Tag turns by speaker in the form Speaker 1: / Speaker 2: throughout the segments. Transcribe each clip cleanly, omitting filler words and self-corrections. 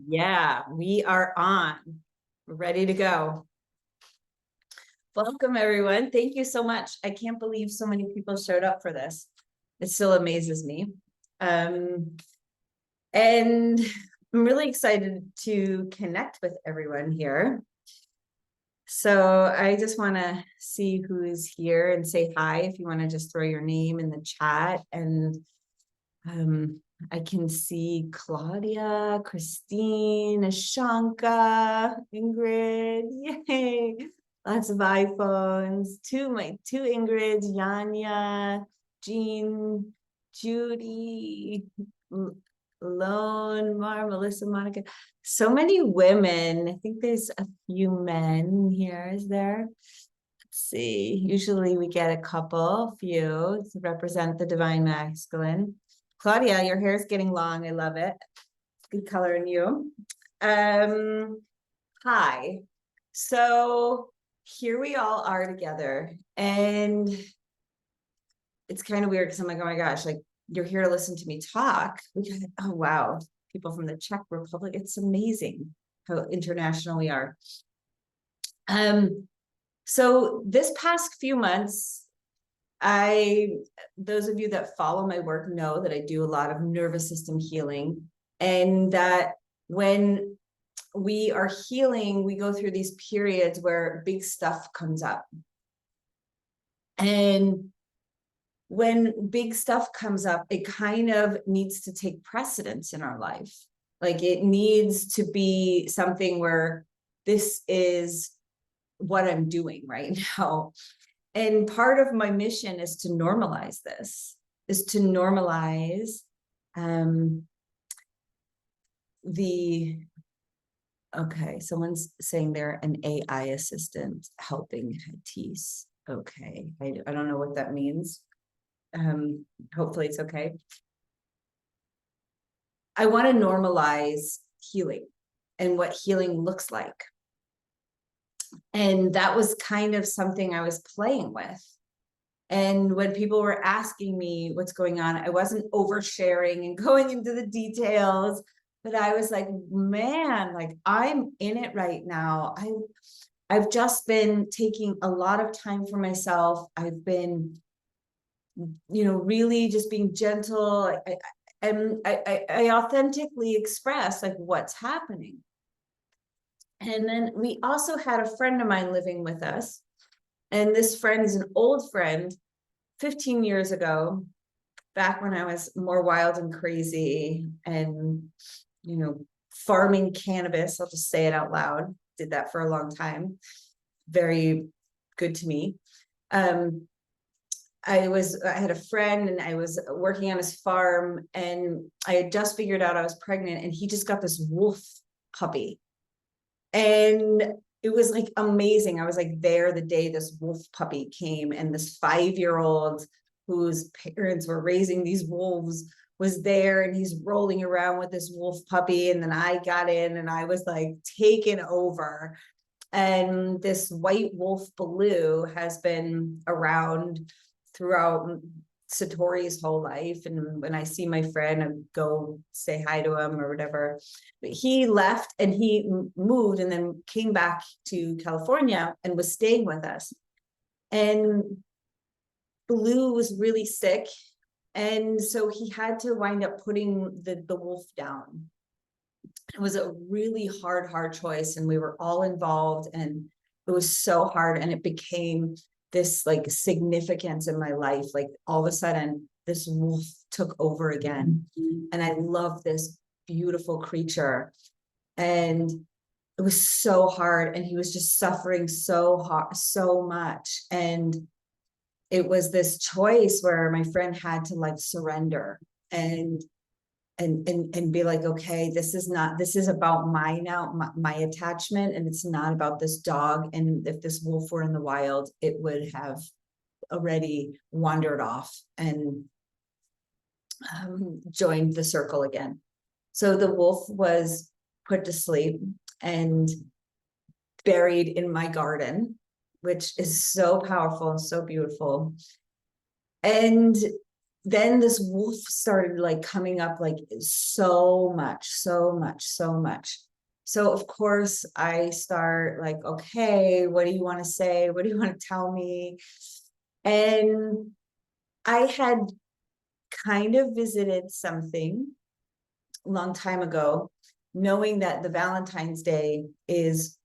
Speaker 1: Yeah, we are on. We're ready to go. Welcome, everyone. Thank you so much. I can't believe so many people showed up for this. It still amazes me. And I'm really excited to connect with everyone here. So I just want to see who is here and say hi. If you want to just throw your name in the chat. And I can see Claudia, Christine, Ashanka, Ingrid. Yay! Lots of iPhones. Two Ingrids, Yanya, Jean, Judy, Lone, Melissa, Monica. So many women. I think there's a few men here. Is there? Let's see. Usually we get a few to represent the divine masculine. Claudia, your hair is getting long. I love it. Good color in you. Hi. So here we all are together, and it's kind of weird because I'm like, oh my gosh, like you're here to listen to me talk. Oh wow, people from the Czech Republic. It's amazing how international we are. So this past few months, those of you that follow my work know that I do a lot of nervous system healing, and that when we are healing, we go through these periods where big stuff comes up. And when big stuff comes up, it kind of needs to take precedence in our life. Like it needs to be something where this is what I'm doing right now. And part of my mission is to normalize this, is to normalize okay, someone's saying they're an AI assistant helping Hatisse. Okay, I don't know what that means. Hopefully it's okay. I want to normalize healing and what healing looks like. And that was kind of something I was playing with. And when people were asking me what's going on, I wasn't oversharing and going into the details, but I was like, man, like I'm in it right now. I've just been taking a lot of time for myself. I've been, really just being gentle. I authentically express like what's happening. And then we also had a friend of mine living with us. And this friend is an old friend, 15 years ago, back when I was more wild and crazy and, farming cannabis. I'll just say it out loud. Did that for a long time. Very good to me. I had a friend and I was working on his farm, and I had just figured out I was pregnant, and he just got this wolf puppy. And it was like amazing. I was like there the day this wolf puppy came, and this 5-year-old whose parents were raising these wolves was there, and he's rolling around with this wolf puppy. And then I got in and I was like taken over. And this white wolf Baloo has been around throughout Satori's whole life. And when I see my friend, I go say hi to him or whatever. But he left and he moved and then came back to California and was staying with us. And Blue was really sick. And so he had to wind up putting the wolf down. It was a really hard choice. And we were all involved, and it was so hard. And it became this like significance in my life. Like all of a sudden this wolf took over again. And I love this beautiful creature. And it was so hard. And he was just suffering so hard, so much. And it was this choice where my friend had to like surrender and be like, okay, this is about my attachment, and it's not about this dog. And if this wolf were in the wild, it would have already wandered off and joined the circle again. So the wolf was put to sleep and buried in my garden, which is so powerful and so beautiful. And then this wolf started like coming up like so much, so much, so much. So of course I start like, okay, what do you want to say? What do you want to tell me? And I had kind of visited something a long time ago, knowing that the Valentine's Day is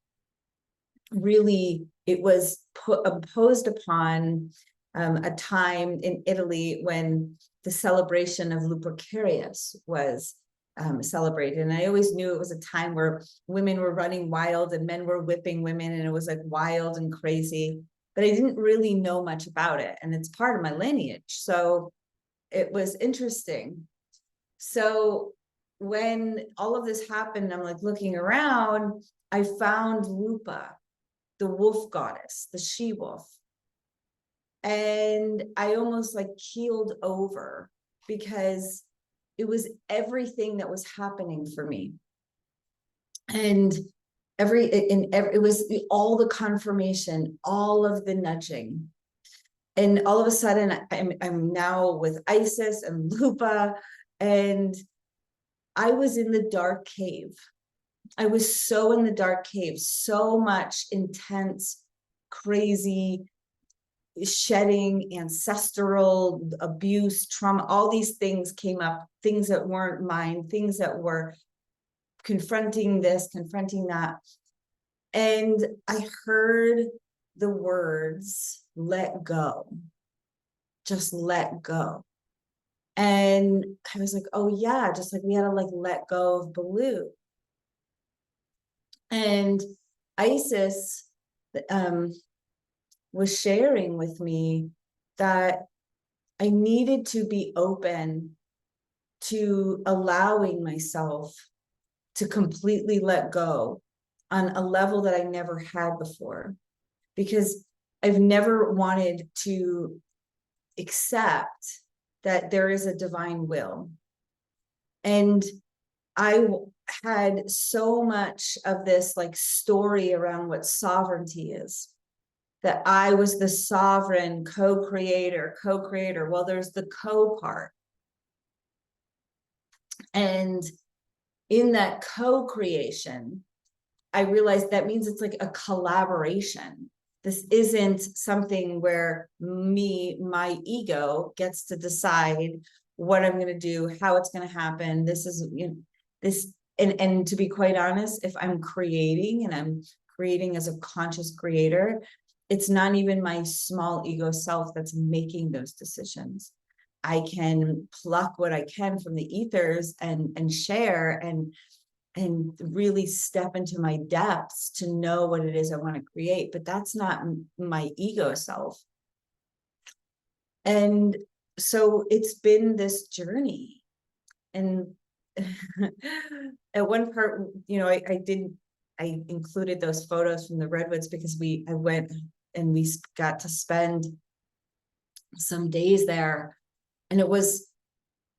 Speaker 1: really, it was imposed upon a time in Italy when the celebration of Lupercarius was celebrated. And I always knew it was a time where women were running wild and men were whipping women, and it was like wild and crazy. But I didn't really know much about it. And it's part of my lineage. So it was interesting. So when all of this happened, I'm like looking around, I found Lupa, the wolf goddess, the she wolf. And I almost like keeled over because it was everything that was happening for me. And it was all the confirmation, all of the nudging. And all of a sudden I'm now with Isis and Lupa, and I was in the dark cave. I was so in the dark cave, so much intense, crazy shedding, ancestral abuse, trauma, all these things came up, things that weren't mine, things that were confronting this, confronting that. And I heard the words, let go, just let go. And I was like, oh yeah, just like we had to like let go of Baloo. And Isis was sharing with me that I needed to be open to allowing myself to completely let go on a level that I never had before, because I've never wanted to accept that there is a divine will. And I had so much of this like story around what sovereignty is, that I was the sovereign co-creator. Well, there's the co part. And in that co-creation, I realized that means it's like a collaboration. This isn't something where my ego gets to decide what I'm going to do, how it's going to happen. This is, you know, this, and to be quite honest, if I'm creating and I'm creating as a conscious creator, it's not even my small ego self that's making those decisions. I can pluck what I can from the ethers and share and really step into my depths to know what it is I want to create. But that's not my ego self. And so it's been this journey. And at one part, you know, I included those photos from the redwoods because I went and we got to spend some days there, and it was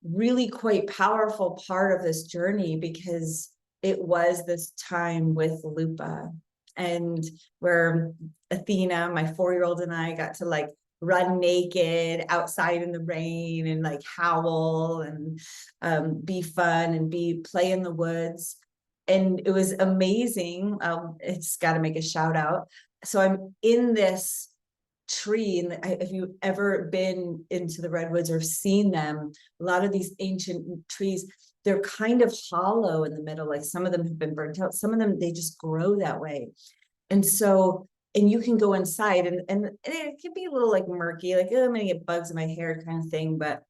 Speaker 1: really quite powerful part of this journey because it was this time with Lupa, and where Athena, my 4-year-old, and I got to like run naked outside in the rain and like howl and be fun and play in the woods. And it was amazing. It's got to make a shout out. So I'm in this tree, and if you've ever been into the redwoods or seen them, a lot of these ancient trees, they're kind of hollow in the middle. Like some of them have been burnt out, some of them they just grow that way. And so, and you can go inside, and it can be a little like murky, like, oh, I'm gonna get bugs in my hair kind of thing. But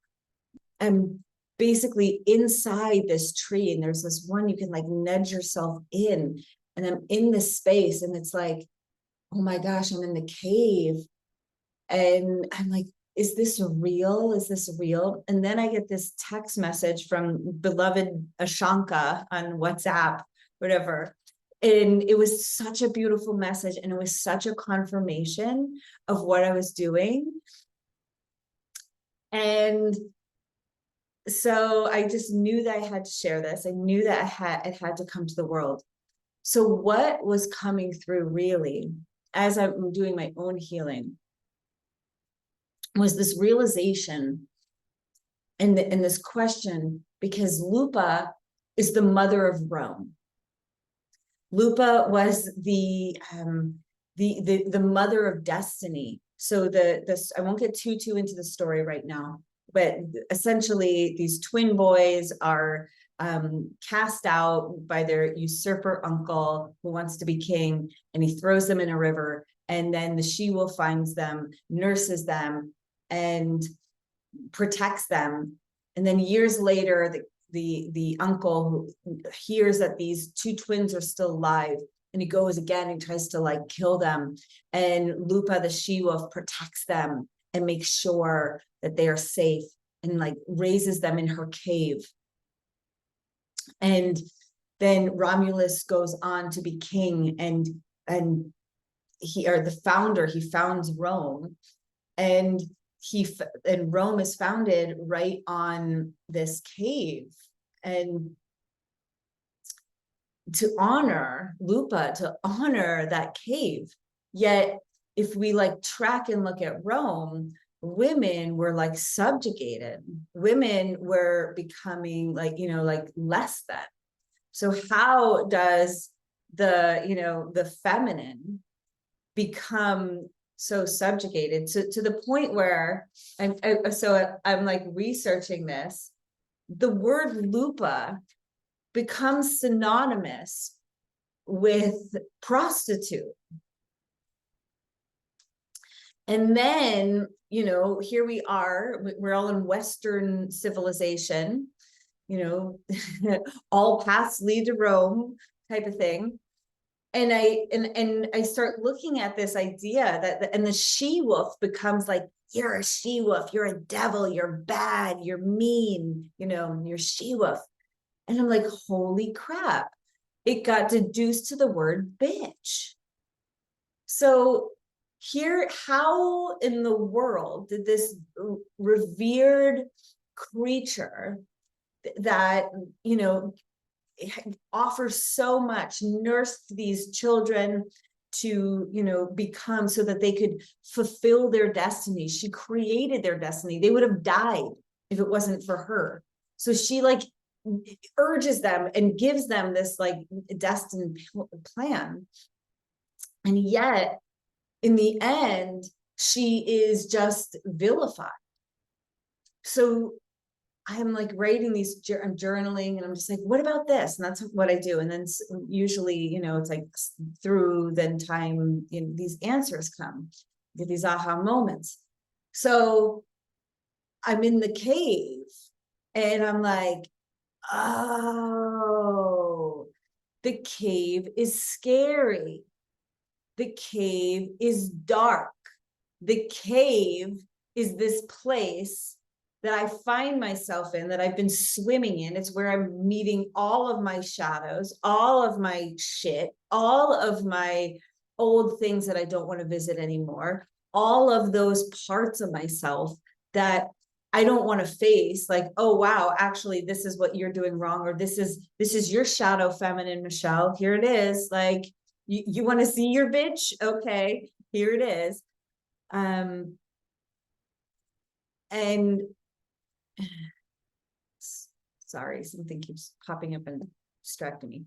Speaker 1: I'm basically inside this tree, and there's this one you can like nudge yourself in, and I'm in this space, and it's like, oh my gosh, I'm in the cave. And I'm like, is this real? Is this real? And then I get this text message from beloved Ashanka on WhatsApp, whatever. And it was such a beautiful message. And it was such a confirmation of what I was doing. And so I just knew that I had to share this. I knew that it had to come to the world. So what was coming through really, as I'm doing my own healing, was this realization and this question, because Lupa is the mother of Rome. Lupa was the mother of destiny. So I won't get too into the story right now, but essentially these twin boys are cast out by their usurper uncle who wants to be king, and he throws them in a river, and then the she-wolf finds them, nurses them, and protects them. And then years later, the uncle who hears that these two twins are still alive, and he goes again and tries to like kill them, and Lupa the she-wolf protects them and makes sure that they are safe, and like raises them in her cave. And then Romulus goes on to be king, and the founder, he founds Rome, and Rome is founded right on this cave. And to honor Lupa, to honor that cave. Yet if we like track and look at Rome, women were like subjugated. Women were becoming like, like less than. So how does the feminine become so subjugated to the point where I'm like researching this, the word Lupa becomes synonymous with prostitute. And then, here we are, we're all in Western civilization, all paths lead to Rome type of thing. And I start looking at this idea and the she-wolf becomes like, you're a she-wolf, you're a devil, you're bad, you're mean, you're she-wolf. And I'm like, holy crap, it got deduced to the word bitch. So here, how in the world did this revered creature that, offers so much, nursed these children to, become, so that they could fulfill their destiny. She created their destiny. They would have died if it wasn't for her. So she like urges them and gives them this like destined plan. And yet in the end, she is just vilified. So I'm like writing these, I'm journaling, and I'm just like, what about this? And that's what I do. And then usually, it's like through then time, these answers come, get these aha moments. So I'm in the cave and I'm like, oh, the cave is scary. The cave is dark. The cave is this place that I find myself in, that I've been swimming in. It's where I'm meeting all of my shadows, all of my shit, all of my old things that I don't want to visit anymore, all of those parts of myself that I don't want to face. Like, oh wow, actually this is what you're doing wrong, or this is your shadow feminine, Michele. Here it is. Like, you want to see your bitch? Okay, here it is. And sorry, something keeps popping up and distracting me.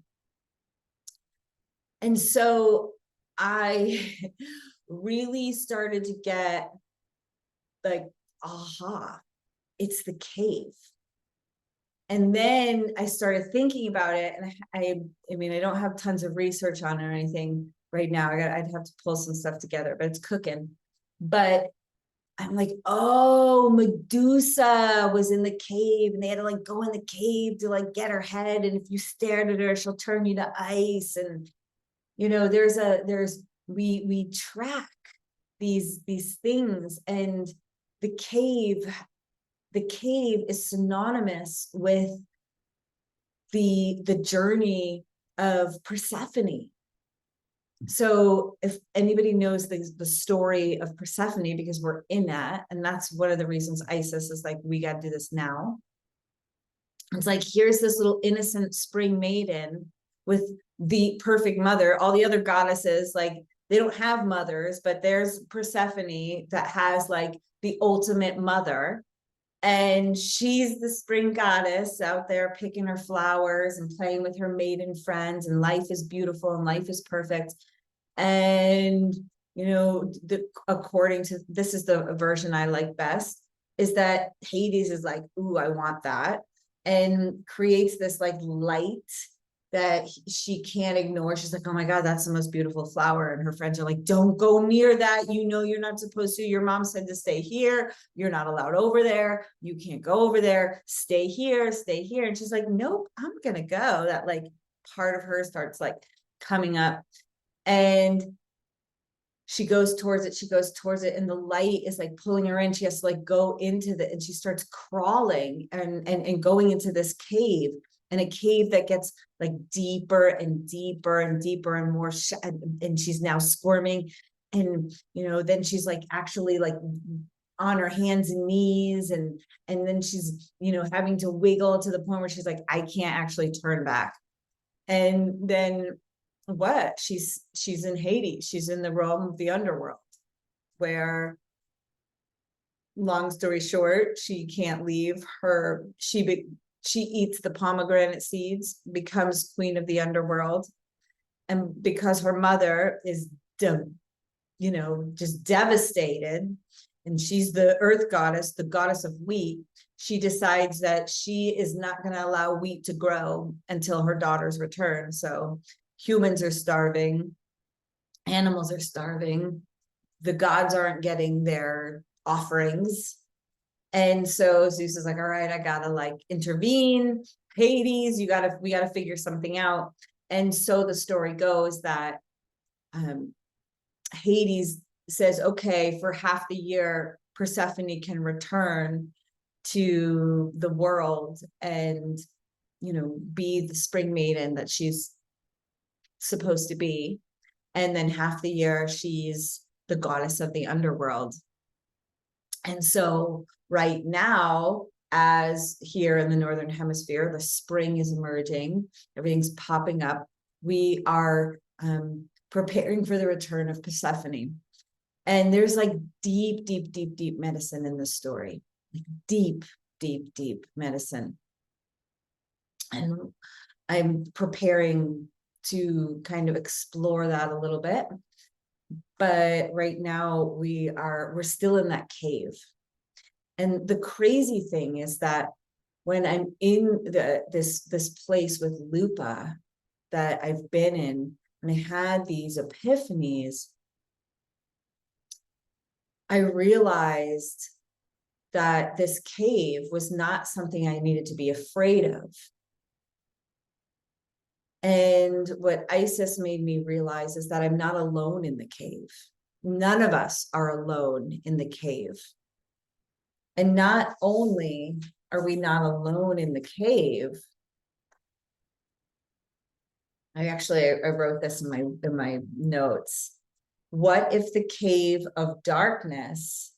Speaker 1: And so I really started to get like, aha, it's the cave. And then I started thinking about it, and I mean, I don't have tons of research on it or anything right now. I'd have to pull some stuff together, but it's cooking. But I'm like, oh, Medusa was in the cave, and they had to like go in the cave to like get her head. And if you stared at her, she'll turn you to ice. And, we track these things, and the cave is synonymous with the journey of Persephone. So if anybody knows the story of Persephone, because we're in that, and that's one of the reasons Isis is like, we got to do this now. It's like, here's this little innocent spring maiden with the perfect mother. All the other goddesses, like, they don't have mothers, but there's Persephone that has like the ultimate mother. And she's the spring goddess out there picking her flowers and playing with her maiden friends, and life is beautiful and life is perfect. And, according to, this is the version I like best, is that Hades is like, ooh, I want that. And creates this like light that she can't ignore. She's like, oh my God, that's the most beautiful flower. And her friends are like, don't go near that. You're not supposed to. Your mom said to stay here. You're not allowed over there. You can't go over there. Stay here, stay here. And she's like, nope, I'm going to go. That like part of her starts like coming up, and she goes towards it, and the light is like pulling her in. She has to like go into and she starts crawling and going into this cave, and a cave that gets like deeper and deeper and deeper and more, and she's now squirming. And, then she's like actually like on her hands and knees, and then she's, having to wiggle to the point where she's like, I can't actually turn back. And then what? She's in Hades. She's in the realm of the underworld, where, long story short, she can't leave her. She eats the pomegranate seeds, becomes queen of the underworld, and because her mother is just devastated, and she's the earth goddess, the goddess of wheat, she decides that she is not going to allow wheat to grow until her daughter's return. So humans are starving, animals are starving, the gods aren't getting their offerings. And so Zeus is like, all right, I gotta like intervene. Hades, we gotta figure something out. And so the story goes that Hades says, okay, for half the year, Persephone can return to the world and, be the spring maiden that she's supposed to be. And then half the year, she's the goddess of the underworld. And so right now, as here in the Northern Hemisphere, the spring is emerging, everything's popping up. We are preparing for the return of Persephone. And there's like deep, deep, deep, deep medicine in this story, like deep, deep, deep medicine. And I'm preparing to kind of explore that a little bit. But right now we're still in that cave. And the crazy thing is that when I'm in this place with Lupa that I've been in, and I had these epiphanies, I realized that this cave was not something I needed to be afraid of. And what Isis made me realize is that I'm not alone in the cave. None of us are alone in the cave. And not only are we not alone in the cave, I wrote this in my notes. What if the cave of darkness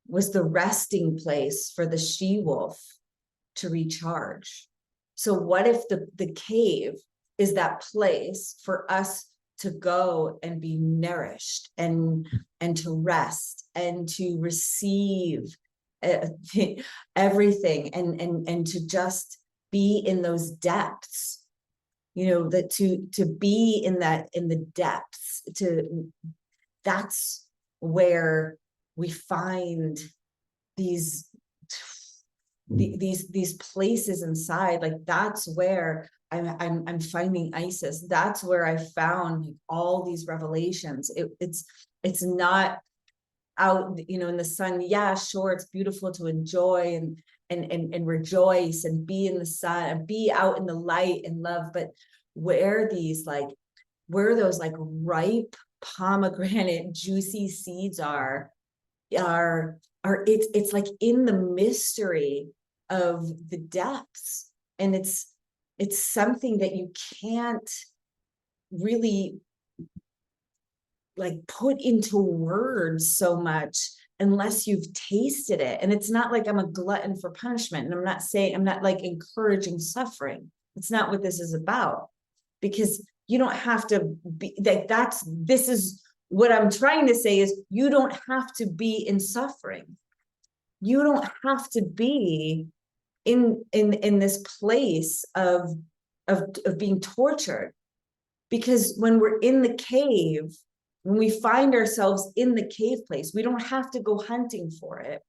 Speaker 1: was the resting place for the she-wolf to recharge? So what if the cave is that place for us to go and be nourished and to rest and to receive everything and to just be in those depths, that to be in the depths, that's where we find these places inside. Like that's where I'm finding Isis. That's where I found like all these revelations. It's not out, in the sun. Yeah, sure, it's beautiful to enjoy and rejoice and be in the sun and be out in the light and love, but where those like ripe pomegranate juicy seeds are it's like in the mystery of the depths. And it's something that you can't really like put into words so much unless you've tasted it. And it's not like I'm a glutton for punishment. And I'm not like encouraging suffering. It's not what this is about, because you don't have to be like, this is what I'm trying to say is you don't have to be in suffering. you don't have to be in this place of being tortured. Because when we're in the cave, when we find ourselves in the cave place, we don't have to go hunting for it.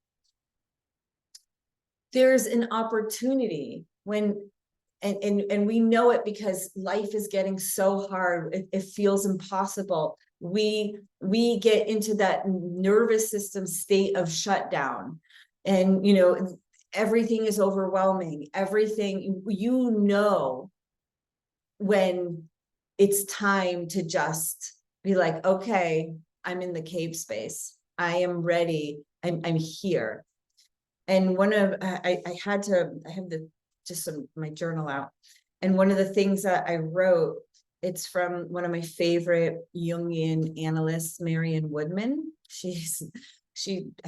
Speaker 1: There's an opportunity when, and we know it because life is getting so hard, it feels impossible. We get into that nervous system state of shutdown, and everything is overwhelming. Everything, when it's time to just be like, okay, I'm in the cave space. I am ready. I'm here. And I have my journal out. And one of the things that I wrote, it's from one of my favorite Jungian analysts, Marion Woodman. I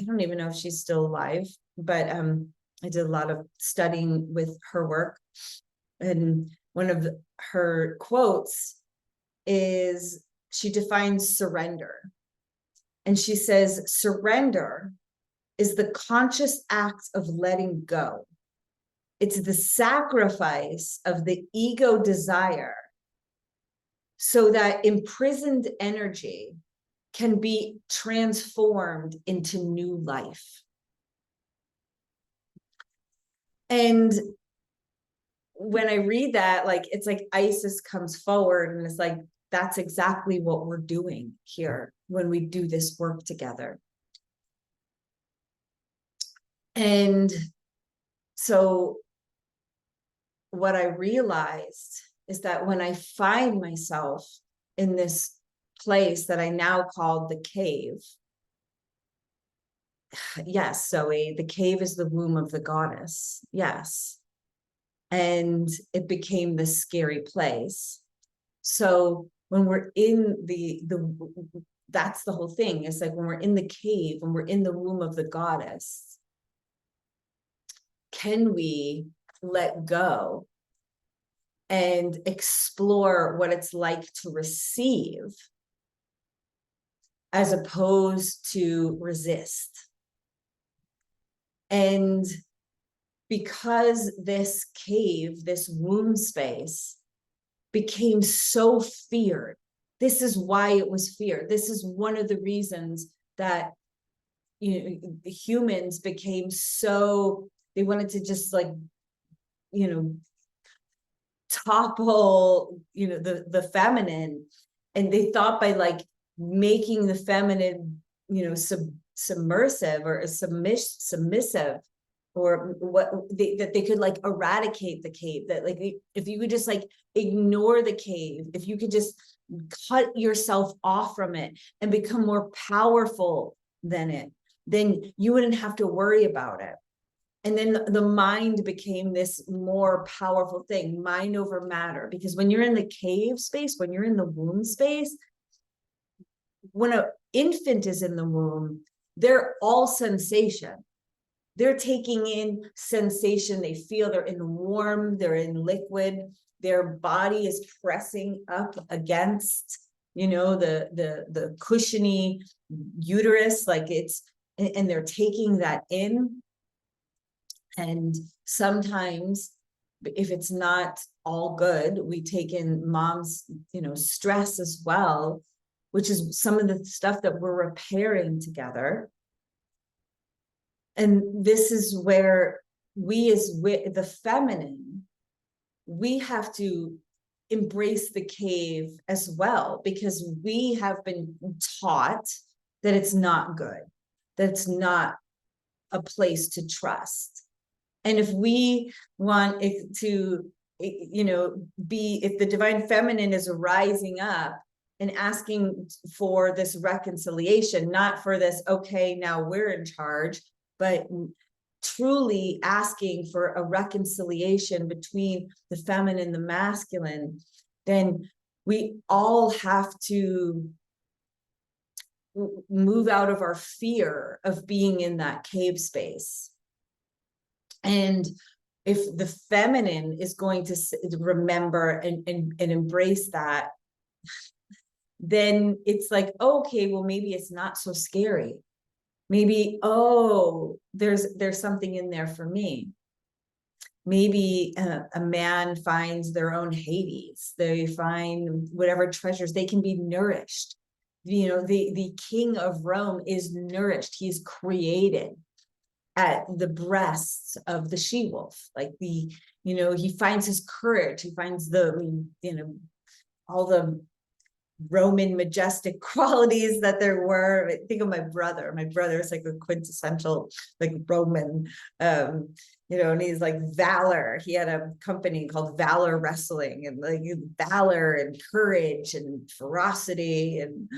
Speaker 1: don't even know if she's still alive, but I did a lot of studying with her work. And one of her quotes is, she defines surrender. And she says, surrender is the conscious act of letting go. It's the sacrifice of the ego desire so that imprisoned energy can be transformed into new life. And when I read that, like, it's like Isis comes forward, and it's like, that's exactly what we're doing here when we do this work together. And so what I realized is that when I find myself in this place that I now call the cave, yes, Zoe, the cave is the womb of the goddess, yes. And it became this scary place. So when we're in that's the whole thing. It's like when we're in the cave, when we're in the womb of the goddess, can we let go and explore what it's like to receive as opposed to resist? And because this cave, this womb space, became so feared, this is why it was feared. This is one of the reasons that humans became so, they wanted to just like topple the feminine, and they thought by like making the feminine submersive or submissive, or that they could like eradicate the cave, that like if you could just like ignore the cave, if you could just cut yourself off from it and become more powerful than it, then you wouldn't have to worry about it. And then the mind became this more powerful thing, mind over matter. Because when you're in the cave space, when you're in the womb space, when an infant is in the womb, they're all sensation. They're taking in sensation. They feel they're in warm, they're in liquid. Their body is pressing up against, the cushiony uterus, like it's, and they're taking that in. And sometimes, if it's not all good, we take in mom's, stress as well, which is some of the stuff that we're repairing together. And this is where we, as the feminine, we have to embrace the cave as well, because we have been taught that it's not good, that it's not a place to trust. And if we want it to, if the divine feminine is rising up and asking for this reconciliation, not for this, okay, now we're in charge, but truly asking for a reconciliation between the feminine and the masculine, then we all have to move out of our fear of being in that cave space. And if the feminine is going to remember and embrace that, then it's like, okay, well, maybe it's not so scary. Maybe, oh, there's something in there for me. Maybe a man finds their own Hades. They find whatever treasures, they can be nourished. You know, the king of Rome is nourished. He's created at the breasts of the she-wolf. Like he finds his courage. He finds all the Roman majestic qualities that there were. I think of my brother. My brother is like a quintessential like Roman, and he's like valor. He had a company called Valor Wrestling, and like valor and courage and ferocity and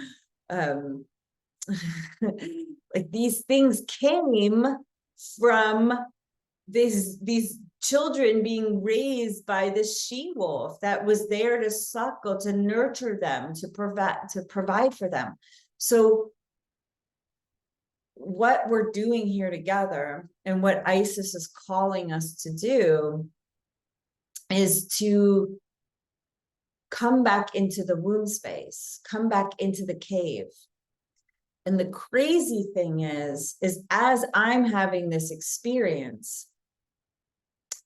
Speaker 1: like these things came from these children being raised by this she-wolf that was there to suckle, to nurture them, to provide for them. So what we're doing here together and what Isis is calling us to do is to come back into the womb space, come back into the cave. And the crazy thing is as I'm having this experience,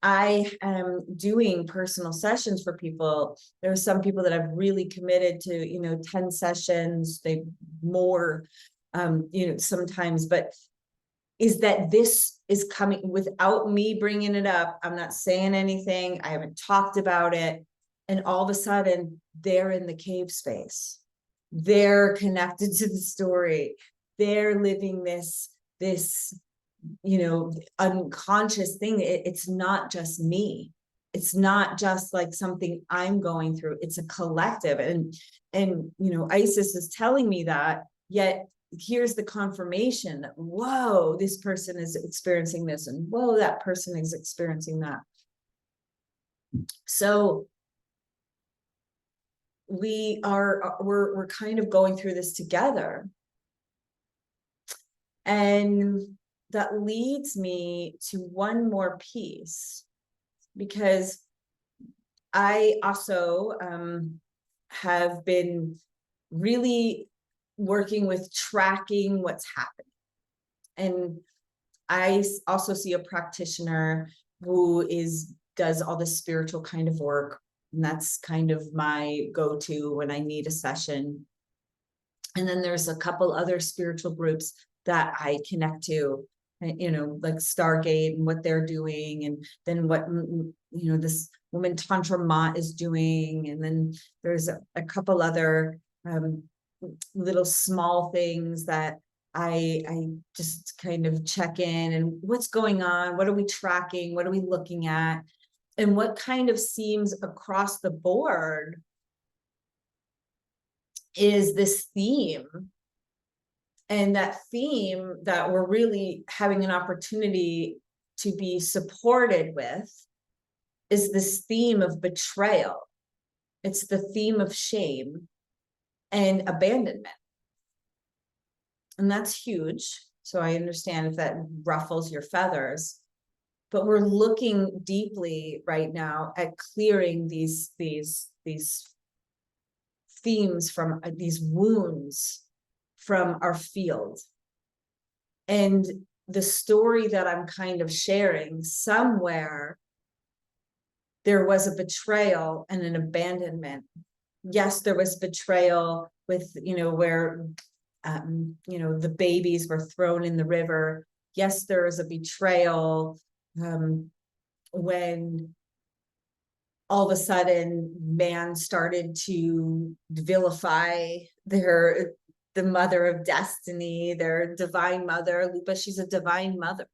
Speaker 1: I am doing personal sessions for people. There are some people that I've really committed to, 10 sessions, they more, sometimes, but is that this is coming without me bringing it up. I'm not saying anything. I haven't talked about it. And all of a sudden they're in the cave space. They're connected to the story. They're living this unconscious thing. It's not just me. It's not just like something I'm going through. It's a collective. And Isis is telling me that, yet here's the confirmation that, whoa, this person is experiencing this, and whoa, that person is experiencing that. So we're kind of going through this together. And that leads me to one more piece, because I also have been really working with tracking what's happening. And I also see a practitioner who does all this spiritual kind of work. And that's kind of my go-to when I need a session. And then there's a couple other spiritual groups that I connect to, like Stargate and what they're doing, and then what this woman Tantra Ma is doing, and then there's a couple other little small things that I just kind of check in, and what's going on, what are we tracking, what are we looking at, and what kind of seems across the board is this theme. And that theme that we're really having an opportunity to be supported with is this theme of betrayal. It's the theme of shame and abandonment. And that's huge. So I understand if that ruffles your feathers, but we're looking deeply right now at clearing these themes from these wounds from our field. And the story that I'm kind of sharing, somewhere there was a betrayal and an abandonment. Yes, there was betrayal with, where, the babies were thrown in the river. Yes, there was a betrayal when all of a sudden man started to vilify the mother of destiny, their divine mother. Lupa, she's a divine mother.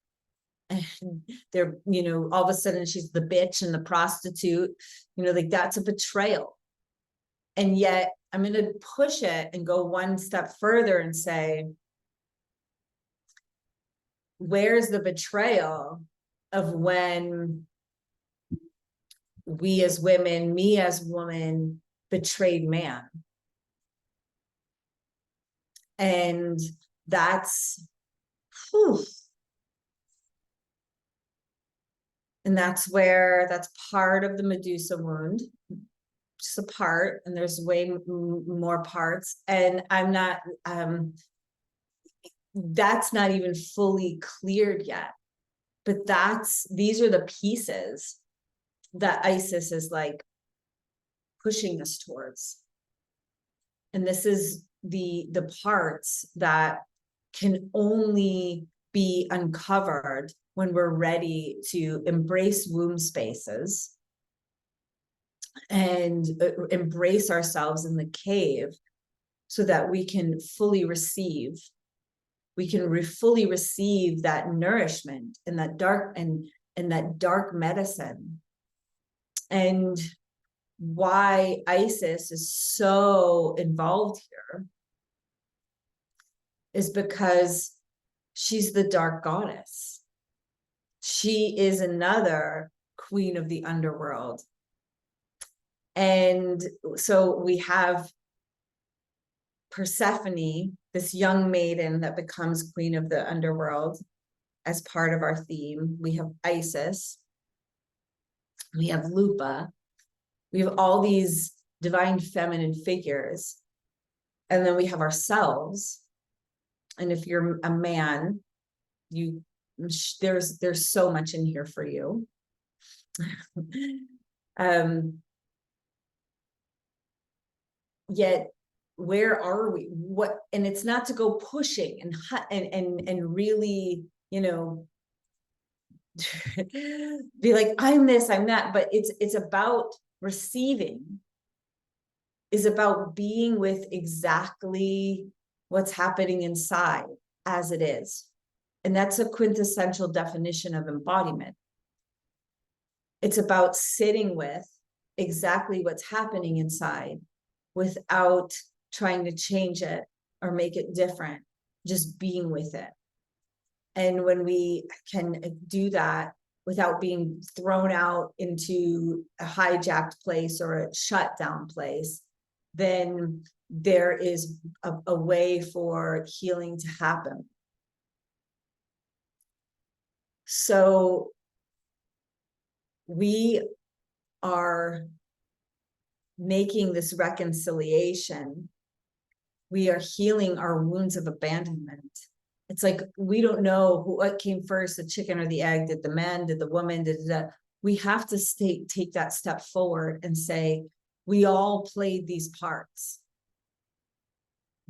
Speaker 1: And they're, all of a sudden she's the bitch and the prostitute, like that's a betrayal. And yet I'm going to push it and go one step further and say, where's the betrayal of when we as women, me as woman, betrayed man? And that's, whew. And that's part of the Medusa wound, just a part, and there's way more parts. And I'm not, that's not even fully cleared yet. But these are the pieces that Isis is like pushing us towards. And this is the parts that can only be uncovered when we're ready to embrace womb spaces and embrace ourselves in the cave, so that we can fully receive fully receive that nourishment and that dark medicine. And why Isis is so involved here is because she's the dark goddess. She is another queen of the underworld. And so we have Persephone, this young maiden that becomes queen of the underworld, as part of our theme. We have Isis, we have Lupa, we have all these divine feminine figures, and then we have ourselves. And if you're a man, there's so much in here for you. Yet where are we? And it's not to go pushing and really, be like, I'm this, I'm that, but it's about receiving, is about being with exactly what's happening inside as it is. And that's a quintessential definition of embodiment. It's about sitting with exactly what's happening inside without trying to change it or make it different, just being with it. And when we can do that without being thrown out into a hijacked place or a shut down place, then there is a way for healing to happen. So we are making this reconciliation. We are healing our wounds of abandonment. It's like, we don't know what came first, the chicken or the egg. Did the man, did the woman, did that? We have to take that step forward and say, we all played these parts.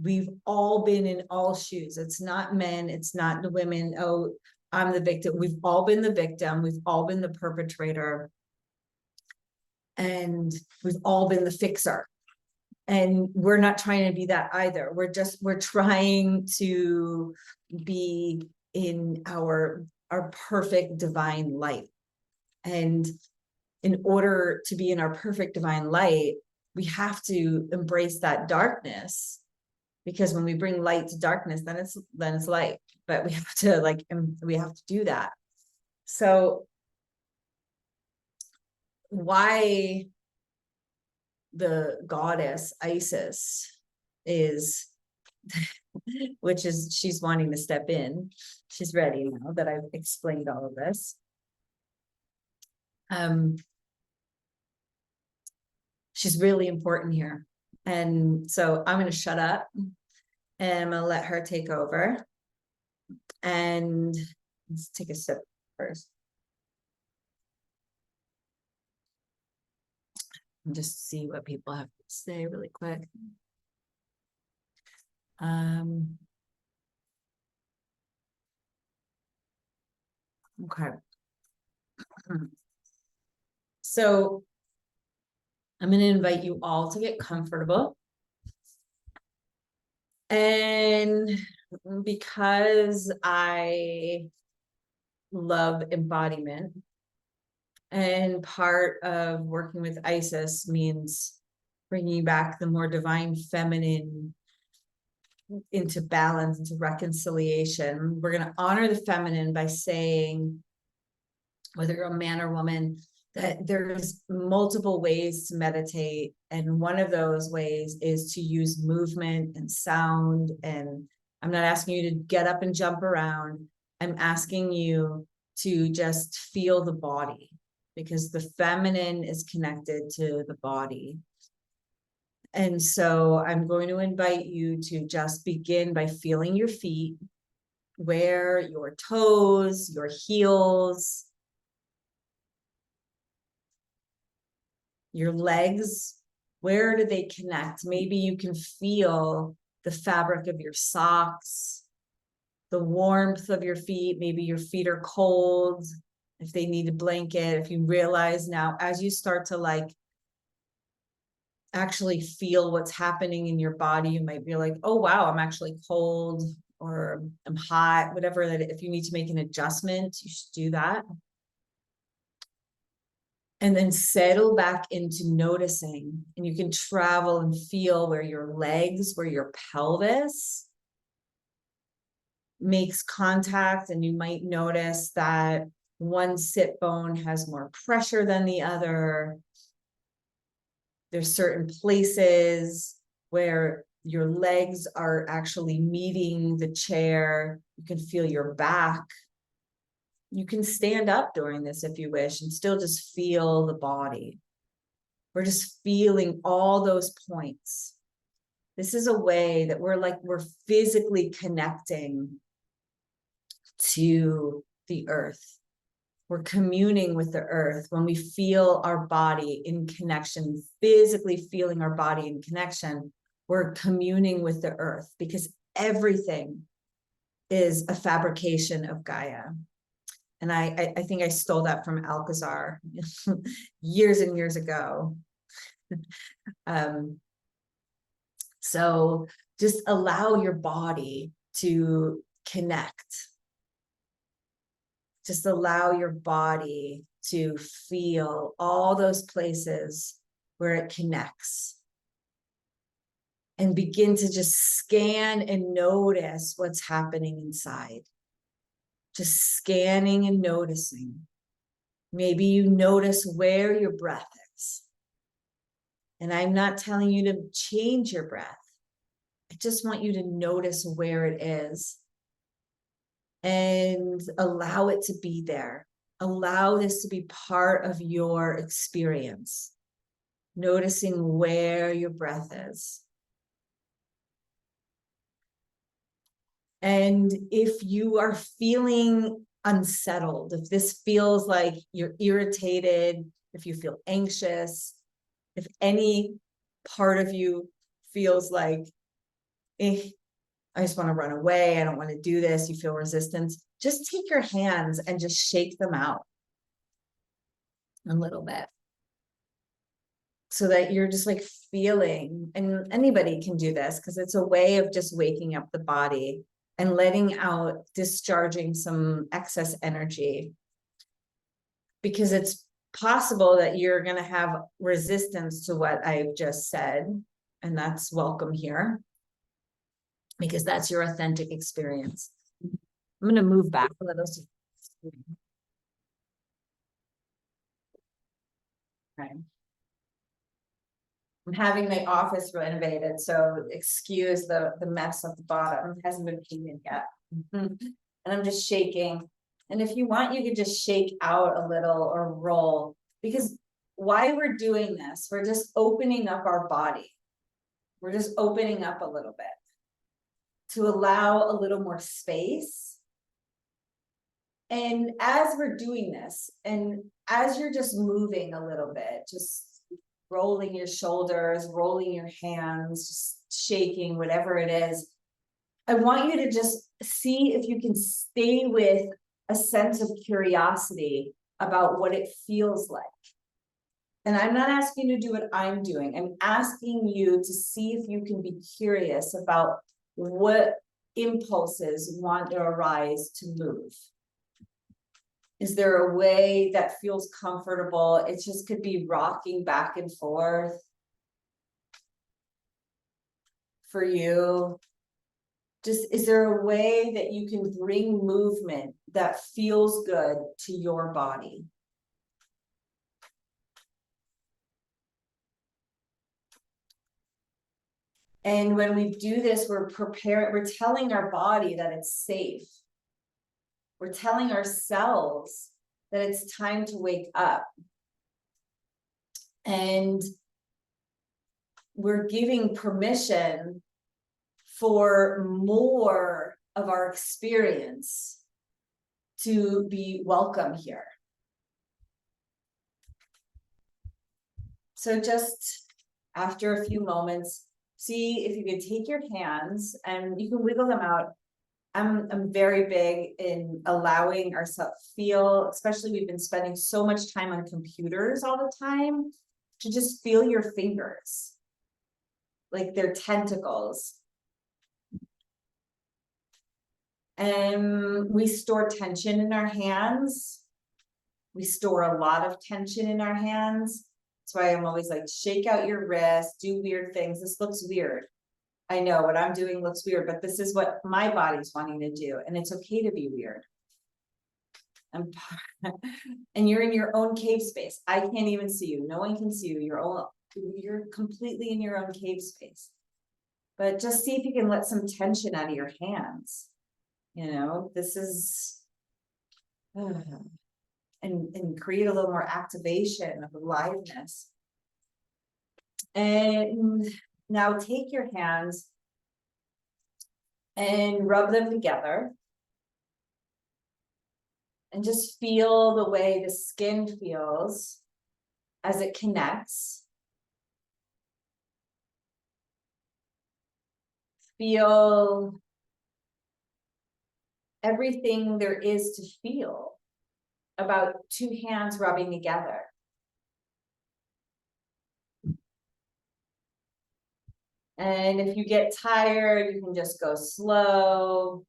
Speaker 1: We've all been in all shoes. It's not men, it's not the women. Oh, I'm the victim. We've all been the victim. We've all been the perpetrator. And we've all been the fixer. And we're not trying to be that either. We're trying to be in our perfect divine light. And in order to be in our perfect divine light, we have to embrace that darkness, because when we bring light to darkness, then it's light. But we have to do that. So why the goddess Isis is, she's wanting to step in. She's ready now that I've explained all of this. She's really important here. And so I'm going to shut up and I'm going to let her take over. And let's take a sip first. And just see what people have to say really quick. Okay. So I'm going to invite you all to get comfortable. And because I love embodiment, and part of working with Isis means bringing back the more divine feminine into balance, into reconciliation. We're going to honor the feminine by saying, whether you're a man or woman, that there's multiple ways to meditate. And one of those ways is to use movement and sound. And I'm not asking you to get up and jump around. I'm asking you to just feel the body, because the feminine is connected to the body. And so I'm going to invite you to just begin by feeling your feet. where your toes, your heels, your legs, where do they connect? Maybe you can feel the fabric of your socks, the warmth of your feet. Maybe your feet are cold, if they need a blanket. If you realize now, as you start to like actually feel what's happening in your body, you might be like, oh wow, I'm actually cold, or I'm hot, whatever that. If you need to make an adjustment, you should do that. And then settle back into noticing, and you can travel and feel where your legs, where your pelvis makes contact. And you might notice that one sit bone has more pressure than the other. There's certain places where your legs are actually meeting the chair. You can feel your back. You can stand up during this if you wish and still just feel the body. We're just feeling all those points. This is a way that we're physically connecting to the earth. We're communing with the earth when we feel our body in connection, physically feeling our body in connection. We're communing with the earth, because everything is a fabrication of Gaia. And I think I stole that from Alcazar years and years ago. So just allow your body to connect. Just allow your body to feel all those places where it connects. And begin to just scan and notice what's happening inside. Just scanning and noticing. Maybe you notice where your breath is. And I'm not telling you to change your breath. I just want you to notice where it is and allow it to be there. Allow this to be part of your experience. Noticing where your breath is. And if you are feeling unsettled, if this feels like you're irritated, if you feel anxious, if any part of you feels like, I just want to run away, I don't want to do this, you feel resistance, just take your hands and just shake them out a little bit. So that you're just like feeling, and anybody can do this because it's a way of just waking up the body and letting out, discharging some excess energy. Because it's possible that you're going to have resistance to what I've just said, and that's welcome here, because that's your authentic experience. I'm going to move back a little. Okay. I'm having my office renovated, so excuse the mess at the bottom. It hasn't been painted yet. And I'm just shaking. And if you want, you could just shake out a little or roll, because why we're doing this, we're just opening up our body. We're just opening up a little bit to allow a little more space. And as we're doing this, and as you're just moving a little bit, just rolling your shoulders, rolling your hands, just shaking, whatever it is, I want you to just see if you can stay with a sense of curiosity about what it feels like. And I'm not asking you to do what I'm doing. I'm asking you to see if you can be curious about what impulses want to arise to move. Is there a way that feels comfortable? It just could be rocking back and forth for you. Just, is there a way that you can bring movement that feels good to your body? And when we do this, we're telling our body that it's safe. We're telling ourselves that it's time to wake up. And we're giving permission for more of our experience to be welcome here. So just after a few moments, see if you can take your hands and you can wiggle them out. I'm very big in allowing ourselves feel, especially we've been spending so much time on computers all the time, to just feel your fingers, like they're tentacles. And we store tension in our hands. We store a lot of tension in our hands. That's why I'm always like, shake out your wrist, do weird things. This looks weird. I know what I'm doing looks weird, but this is what my body's wanting to do. And it's okay to be weird. And you're in your own cave space. I can't even see you. No one can see you. You're completely in your own cave space. But just see if you can let some tension out of your hands. You know, this is, and create a little more activation of aliveness. And now take your hands and rub them together. And just feel the way the skin feels as it connects. Feel everything there is to feel about two hands rubbing together. And if you get tired, you can just go slow.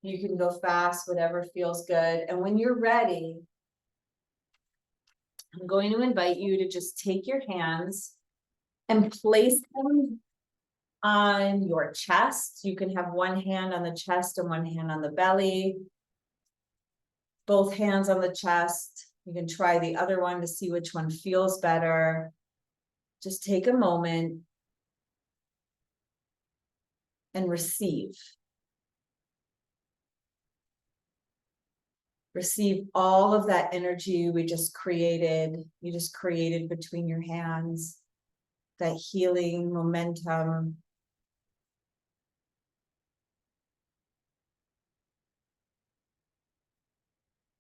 Speaker 1: You can go fast, whatever feels good. And when you're ready, I'm going to invite you to just take your hands and place them on your chest. You can have one hand on the chest and one hand on the belly. Both hands on the chest. You can try the other one to see which one feels better. Just take a moment and receive. Receive all of that energy we just created. You just created between your hands. That healing momentum.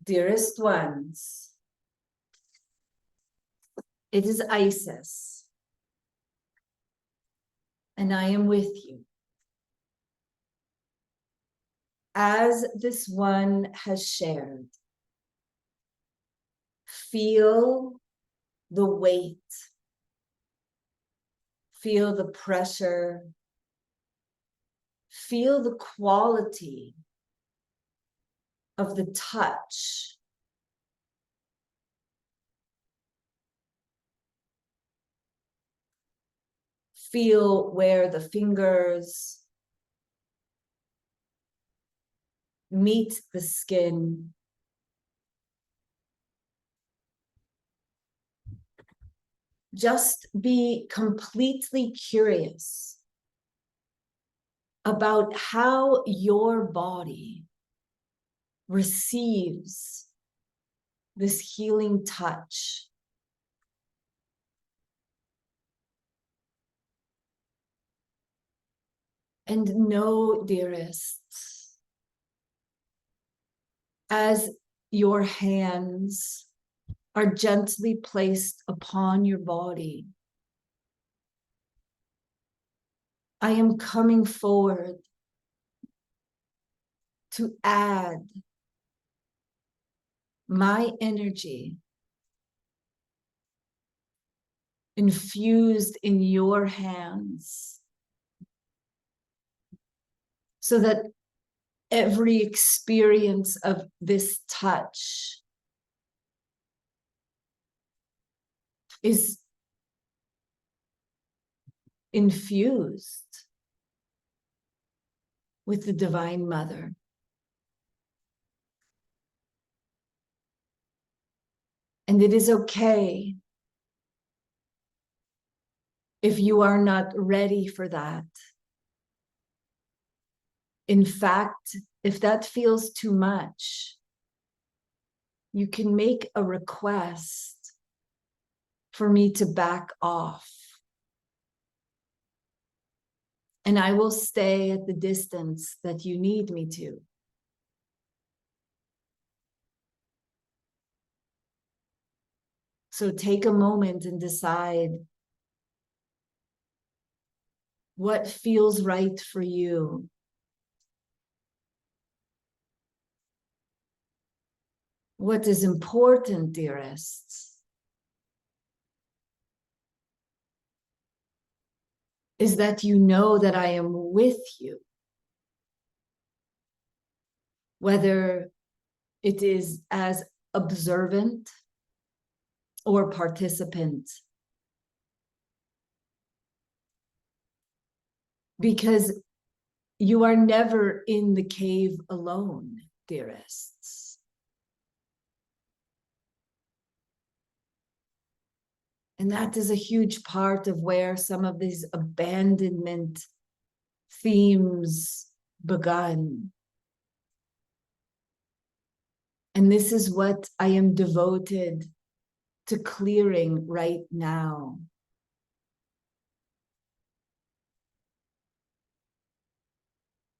Speaker 1: Dearest ones, it is Isis, and I am with you. As this one has shared, feel the weight, feel the pressure, feel the quality of the touch. Feel where the fingers meet the skin. Just be completely curious about how your body receives this healing touch. And know, dearest, as your hands are gently placed upon your body, I am coming forward to add my energy infused in your hands, so that every experience of this touch is infused with the Divine Mother. And it is okay if you are not ready for that. In fact, if that feels too much, you can make a request for me to back off and I will stay at the distance that you need me to. So take a moment and decide what feels right for you. What is important, dearests, is that you know that I am with you. Whether it is as observant or participant. Because you are never in the cave alone, dearests. And that is a huge part of where some of these abandonment themes begun. And this is what I am devoted to clearing right now.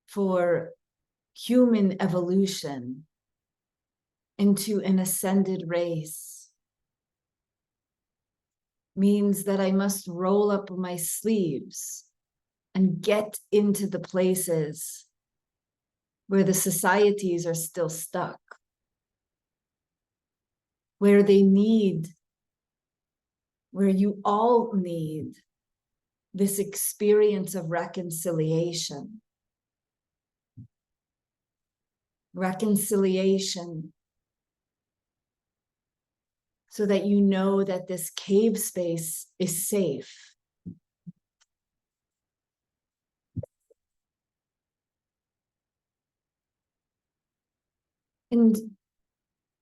Speaker 1: For human evolution into an ascended race means that I must roll up my sleeves and get into the places where the societies are still stuck, where they need, where you all need this experience of reconciliation. Reconciliation so that you know that this cave space is safe. And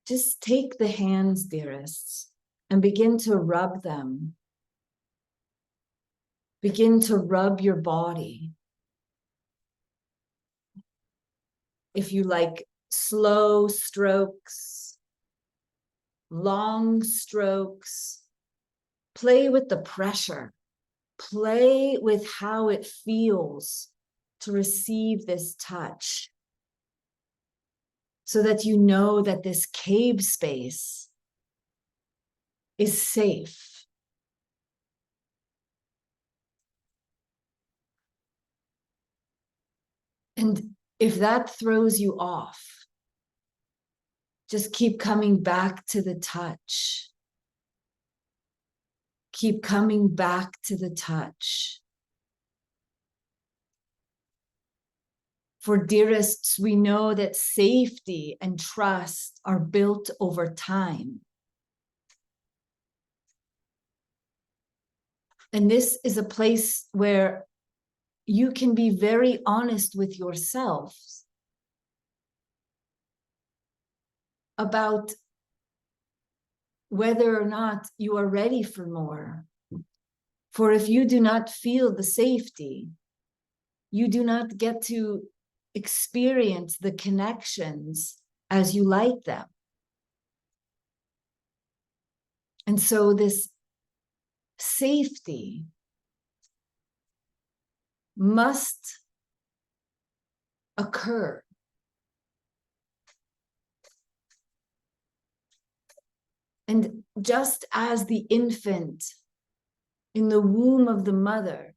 Speaker 1: just take the hands, dearests, and begin to rub them. Begin to rub your body. If you like slow strokes, long strokes, play with the pressure. Play with how it feels to receive this touch, so that you know that this cave space is safe. And if that throws you off, just keep coming back to the touch. Keep coming back to the touch. For dearests, we know that safety and trust are built over time. And this is a place where you can be very honest with yourself about whether or not you are ready for more. For if you do not feel the safety, you do not get to experience the connections as you like them. And so this safety must occur. And just as the infant in the womb of the mother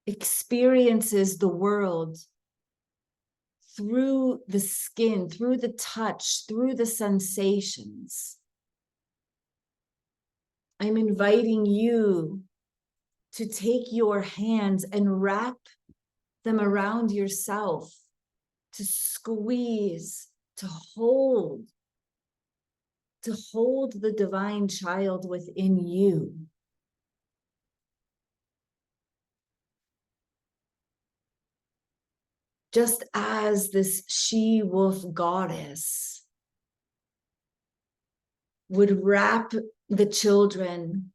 Speaker 1: experiences the world through the skin, through the touch, through the sensations, I'm inviting you to take your hands and wrap them around yourself, to squeeze, to hold the divine child within you. Just as this she-wolf goddess would wrap the children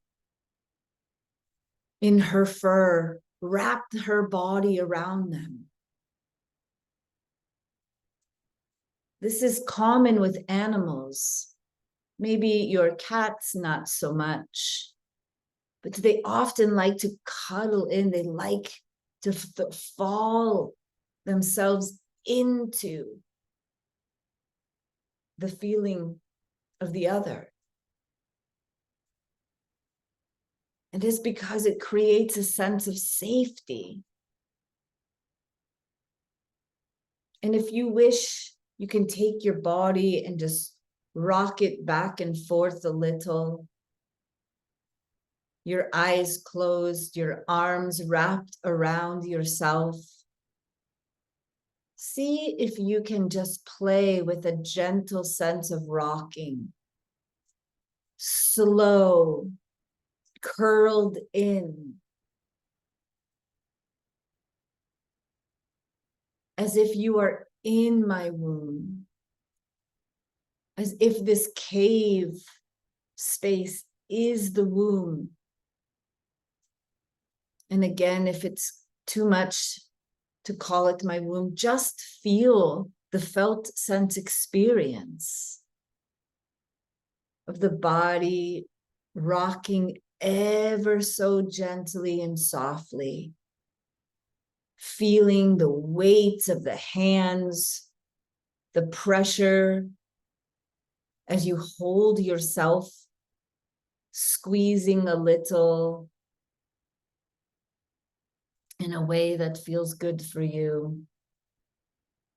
Speaker 1: in her fur, wrapped her body around them. This is common with animals. Maybe your cats, not so much, but they often like to cuddle in. They like to fall themselves into the feeling of the other. And it's because it creates a sense of safety. And if you wish, you can take your body and just rock it back and forth a little. Your eyes closed, your arms wrapped around yourself. See if you can just play with a gentle sense of rocking. Slow, curled in. As if you are in my womb. As if this cave space is the womb. And again, if it's too much to call it my womb, just feel the felt sense experience of the body rocking ever so gently and softly, feeling the weight of the hands, the pressure as you hold yourself, squeezing a little in a way that feels good for you.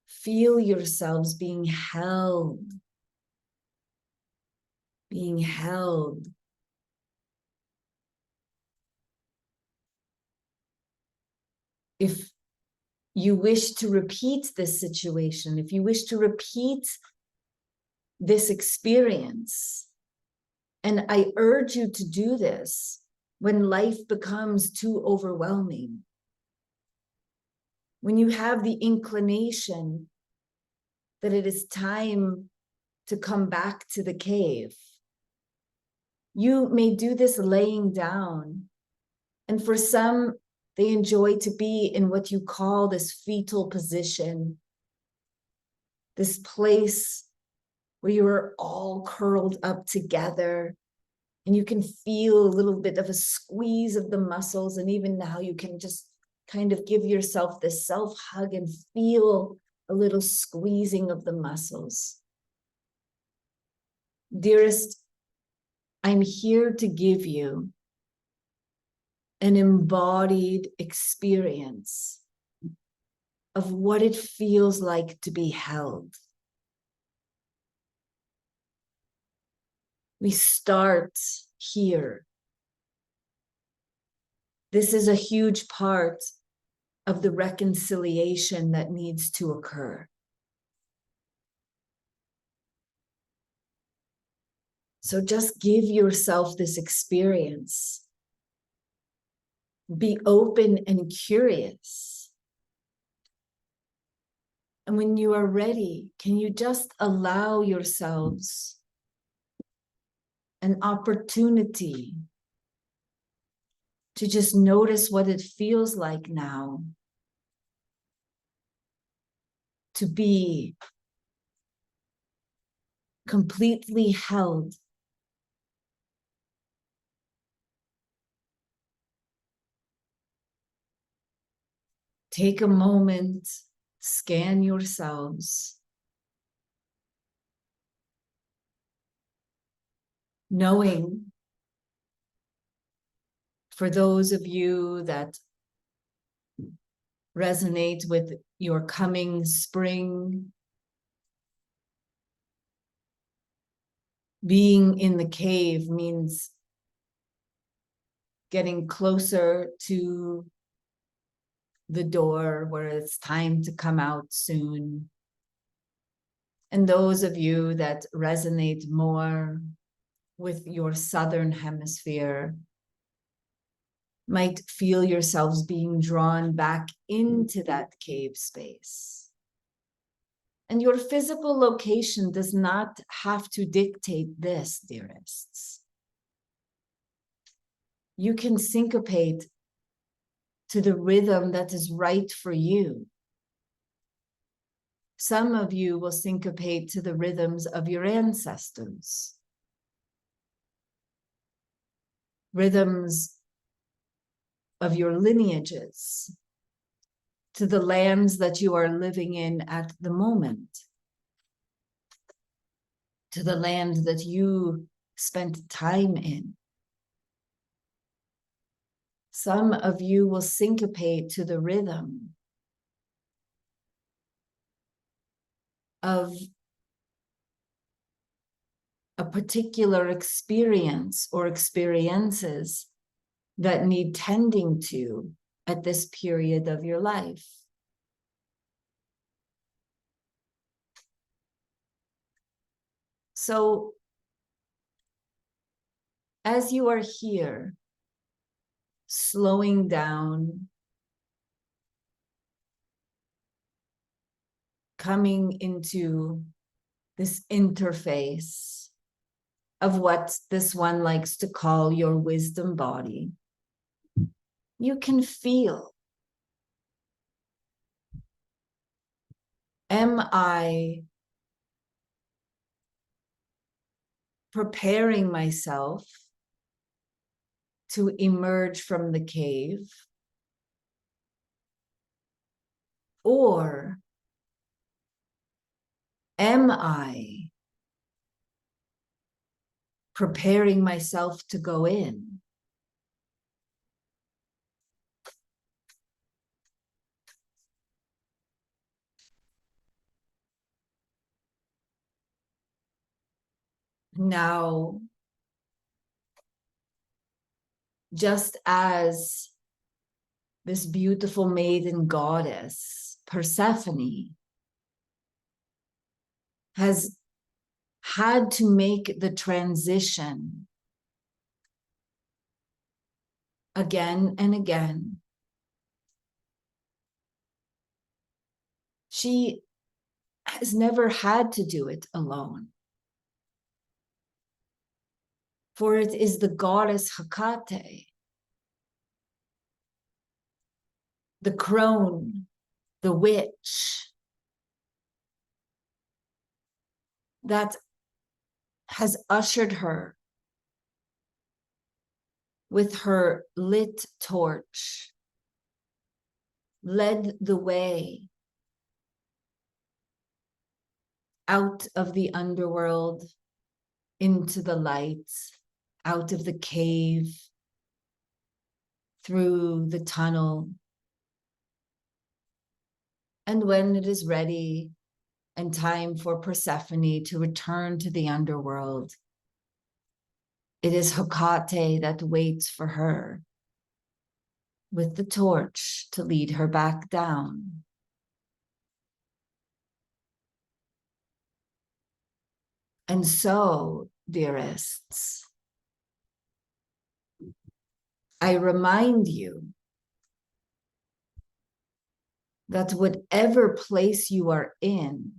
Speaker 1: Feel yourselves being held. Being held. If you wish to repeat this situation, if you wish to repeat this experience, and I urge you to do this when life becomes too overwhelming, when you have the inclination that it is time to come back to the cave. You may do this laying down. And for some, they enjoy to be in what you call this fetal position, this place where you are all curled up together and you can feel a little bit of a squeeze of the muscles. And even now you can just kind of give yourself this self-hug and feel a little squeezing of the muscles. Dearest, I'm here to give you an embodied experience of what it feels like to be held. We start here. This is a huge part of the reconciliation that needs to occur. So just give yourself this experience. Be open and curious. And when you are ready, can you just allow yourselves an opportunity to just notice what it feels like now to be completely held. Take a moment, scan yourselves, knowing for those of you that resonate with your coming spring, being in the cave means getting closer to the door where it's time to come out soon. And those of you that resonate more with your southern hemisphere might feel yourselves being drawn back into that cave space. And your physical location does not have to dictate this, dearests. You can syncopate to the rhythm that is right for you. Some of you will syncopate to the rhythms of your ancestors. Rhythms of your lineages. to the lands that you are living in at the moment, to the land that you spent time in. Some of you will syncopate to the rhythm of a particular experience or experiences that need tending to at this period of your life. So, as you are here, slowing down, coming into this interface of what this one likes to call your wisdom body, you can feel, am I preparing myself to emerge from the cave? Or am I preparing myself to go in? Now, just as this beautiful maiden goddess, Persephone, has had to make the transition again and again, she has never had to do it alone. For it is the goddess Hecate, the crone, the witch, that has ushered her with her lit torch, led the way out of the underworld into the light, out of the cave, through the tunnel. And when it is ready and time for Persephone to return to the underworld, it is Hecate that waits for her with the torch to lead her back down. And so, dearests, I remind you that whatever place you are in,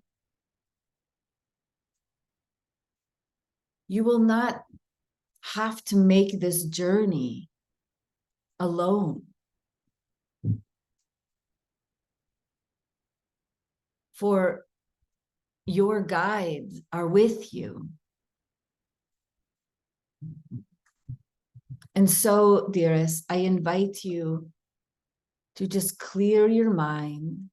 Speaker 1: you will not have to make this journey alone. For your guides are with you. And so, dearest, I invite you to just clear your mind,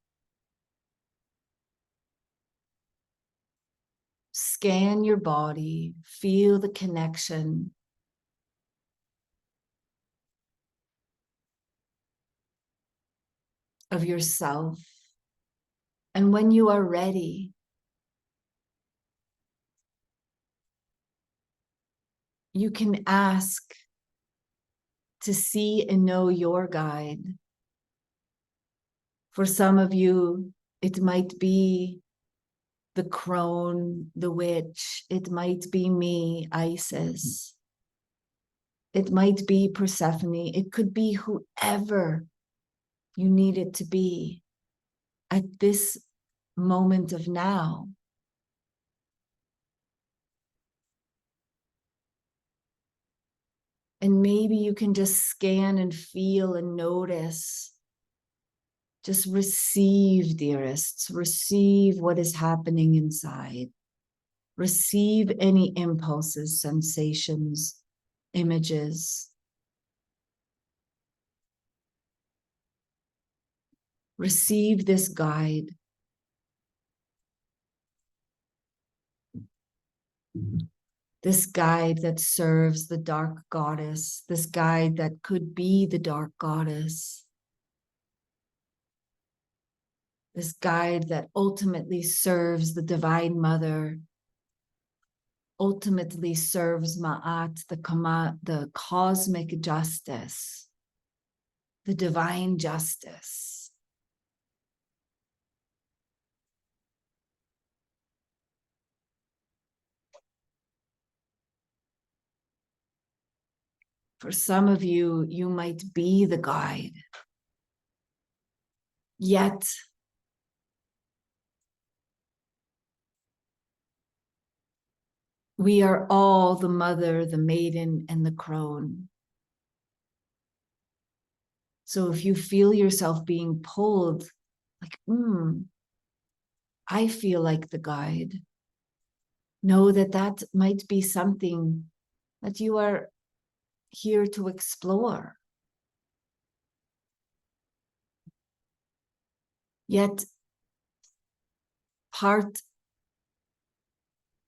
Speaker 1: scan your body, feel the connection of yourself. And when you are ready, you can ask to see and know your guide. For some of you, it might be the crone, the witch. It might be me, Isis. It might be Persephone. It could be whoever you need it to be at this moment of now. And maybe you can just scan and feel and notice. Just receive, dearests, receive what is happening inside. Receive any impulses, sensations, images. Receive this guide. This guide that serves the dark goddess, this guide that could be the dark goddess, this guide that ultimately serves the Divine Mother, ultimately serves Ma'at, the cosmic justice, the divine justice. For some of you, you might be the guide. Yet, we are all the mother, the maiden, and the crone. So if you feel yourself being pulled, like, I feel like the guide, know that that might be something that you are here to explore. Yet, part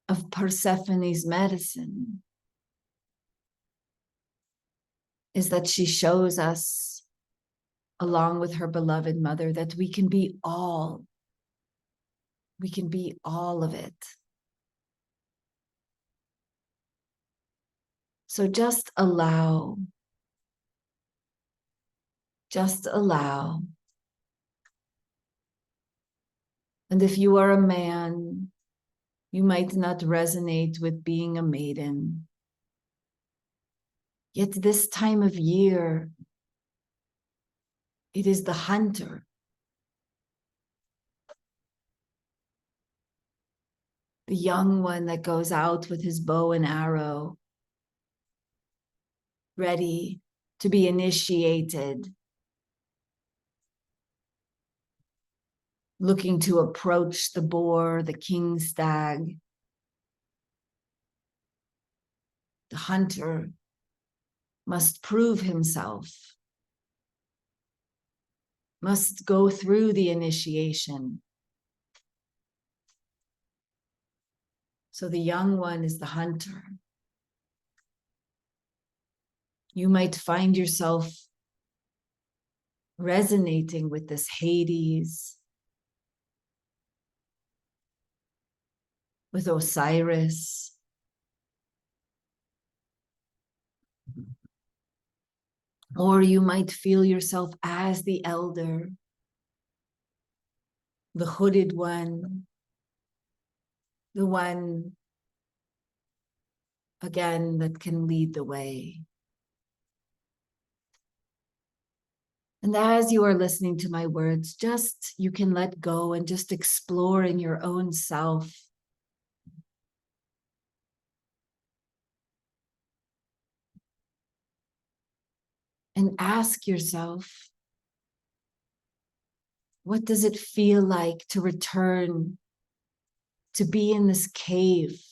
Speaker 1: of Persephone's medicine is that she shows us, along with her beloved mother, that we can be all of it. So just allow. And if you are a man, you might not resonate with being a maiden. Yet this time of year, it is the hunter. The young one that goes out with his bow and arrow, ready to be initiated, looking to approach the boar, the king stag. The hunter must prove himself, must go through the initiation. So the young one is the hunter. You might find yourself resonating with this Hades, with Osiris, or you might feel yourself as the elder, the hooded one, the one, again, that can lead the way. And as you are listening to my words, you can let go and just explore in your own self. And ask yourself, what does it feel like to return, to be in this cave,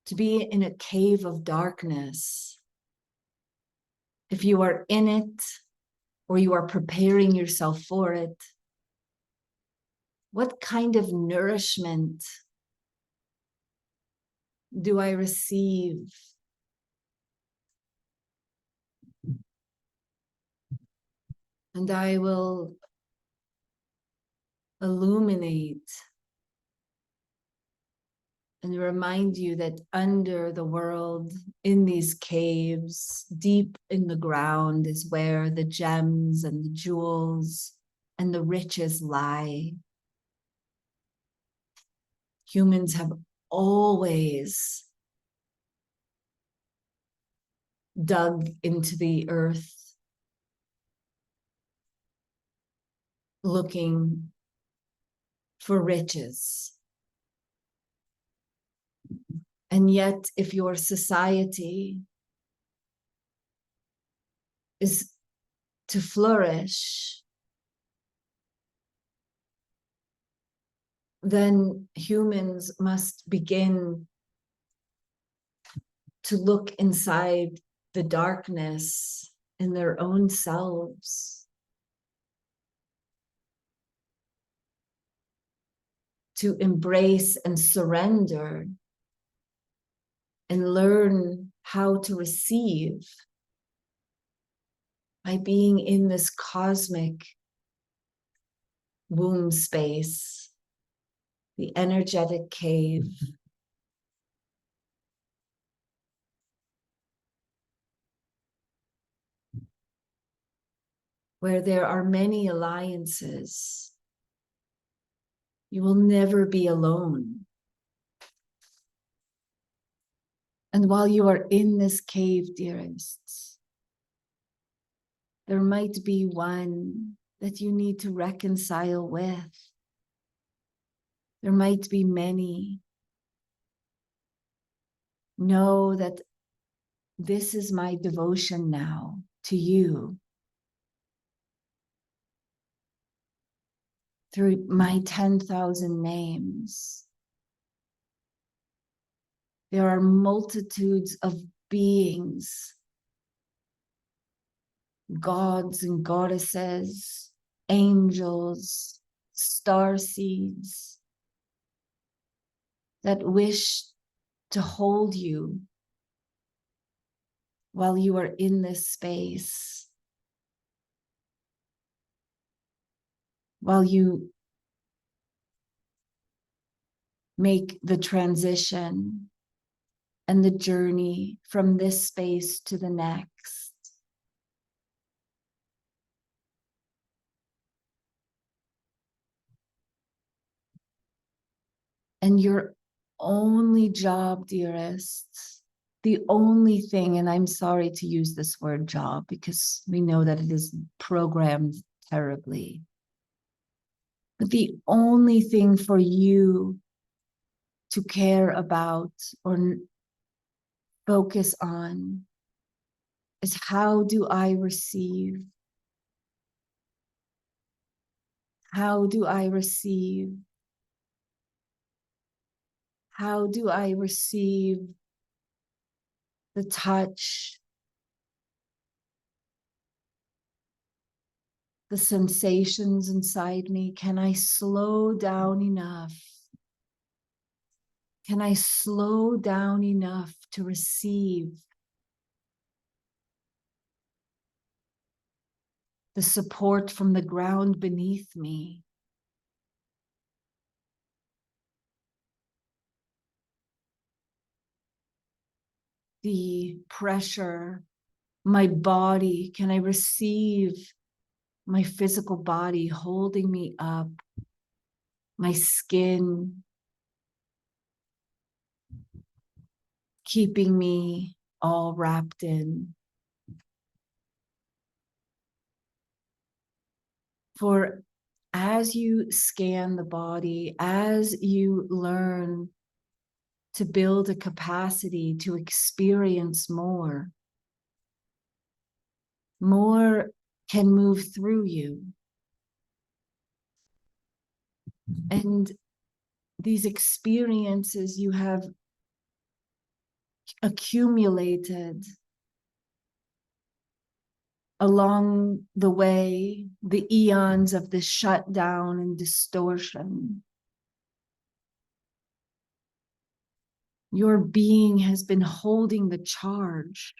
Speaker 1: to be in a cave of darkness? If you are in it, or you are preparing yourself for it, what kind of nourishment do I receive? And I will illuminate and remind you that under the world, in these caves, deep in the ground, is where the gems and the jewels and the riches lie. Humans have always dug into the earth, looking for riches. And yet, if your society is to flourish, then humans must begin to look inside the darkness in their own selves, to embrace and surrender and learn how to receive by being in this cosmic womb space, the energetic cave. Where there are many alliances. You will never be alone. And while you are in this cave, dearests, there might be one that you need to reconcile with. There might be many. Know that this is my devotion now to you. Through my 10,000 names. There are multitudes of beings, gods and goddesses, angels, star seeds that wish to hold you while you are in this space, while you make the transition and the journey from this space to the next. And your only job, dearests, the only thing, and I'm sorry to use this word job because we know that it is programmed terribly, but the only thing for you to care about or focus on is, how do I receive? How do I receive? How do I receive the touch, the sensations inside me? Can I slow down enough? Can I slow down enough to receive the support from the ground beneath me? The pressure, my body, can I receive my physical body holding me up, my skin, keeping me all wrapped in? For as you scan the body, as you learn to build a capacity to experience more, more can move through you. And these experiences you have accumulated along the way, the eons of the shutdown and distortion. Your being has been holding the charge.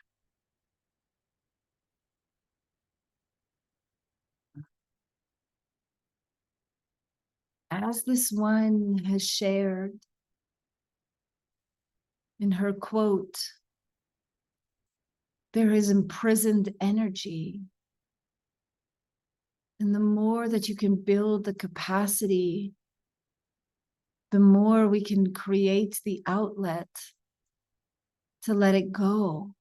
Speaker 1: As this one has shared in her quote, there is imprisoned energy. And the more that you can build the capacity, the more we can create the outlet to let it go.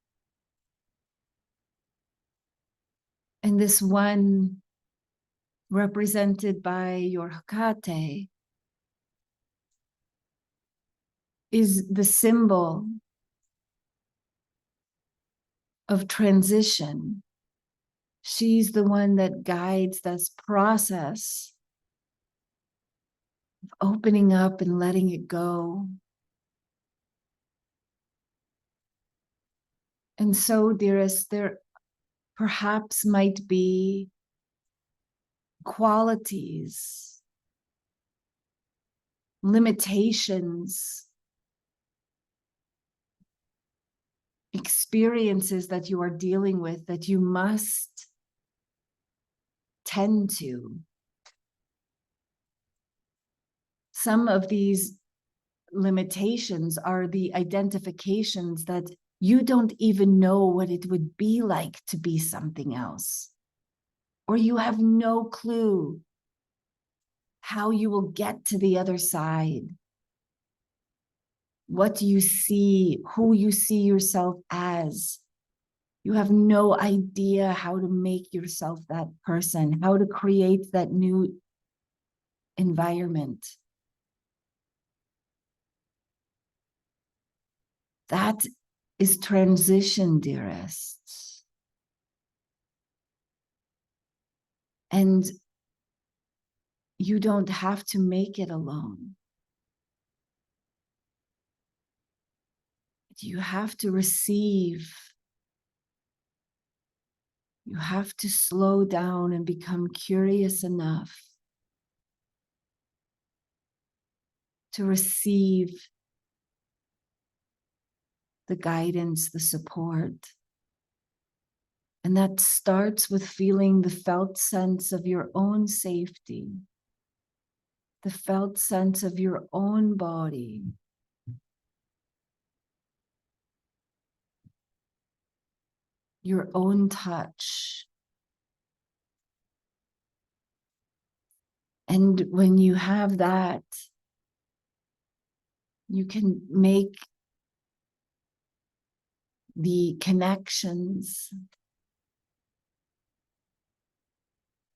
Speaker 1: And this one, represented by your Hecate, is the symbol of transition. She's the one that guides this process of opening up and letting it go. And so, dearest, there perhaps might be qualities, limitations, experiences that you are dealing with that you must tend to. Some of these limitations are the identifications that you don't even know what it would be like to be something else, or you have no clue how you will get to the other side. What do you see, who you see yourself as? You have no idea how to make yourself that person, how to create that new environment. That is transition, dearests. And you don't have to make it alone. You have to receive. You have to slow down and become curious enough to receive the guidance, the support. And that starts with feeling the felt sense of your own safety, the felt sense of your own body, your own touch. And when you have that, you can make the connections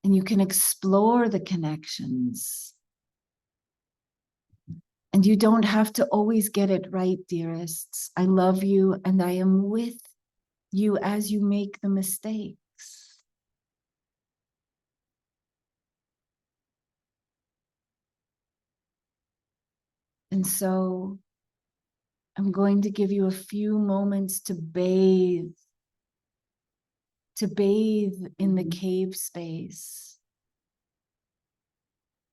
Speaker 1: and you can explore the connections. And you don't have to always get it right, dearests. I love you and I am with you as you make the mistakes. And so I'm going to give you a few moments to bathe in the cave space.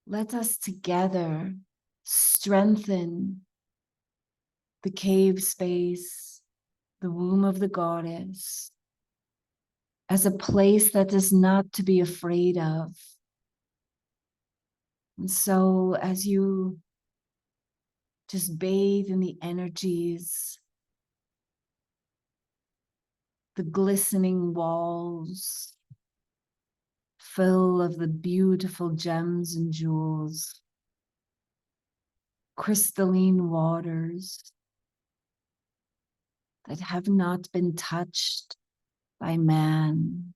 Speaker 1: Let us together strengthen the cave space, the womb of the goddess, as a place that is not to be afraid of. And so as you just bathe in the energies, the glistening walls, full of the beautiful gems and jewels, crystalline waters that have not been touched by man.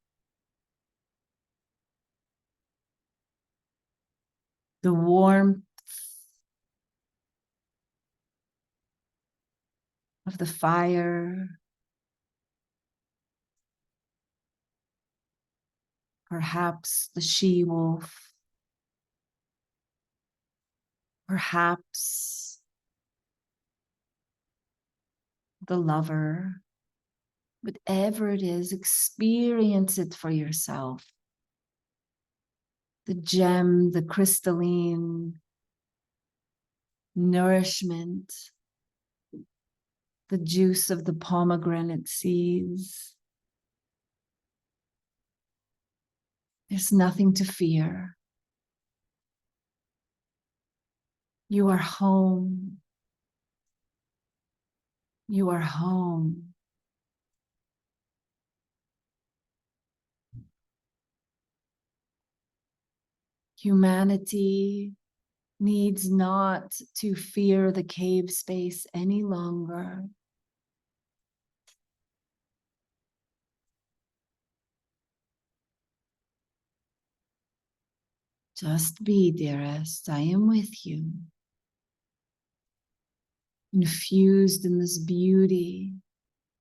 Speaker 1: The warmth of the fire, perhaps the she-wolf, perhaps the lover, whatever it is, experience it for yourself. The gem, the crystalline nourishment, the juice of the pomegranate seeds. There's nothing to fear. You are home. You are home. Humanity needs not to fear the cave space any longer. Just be, dearest. I am with you. Infused in this beauty,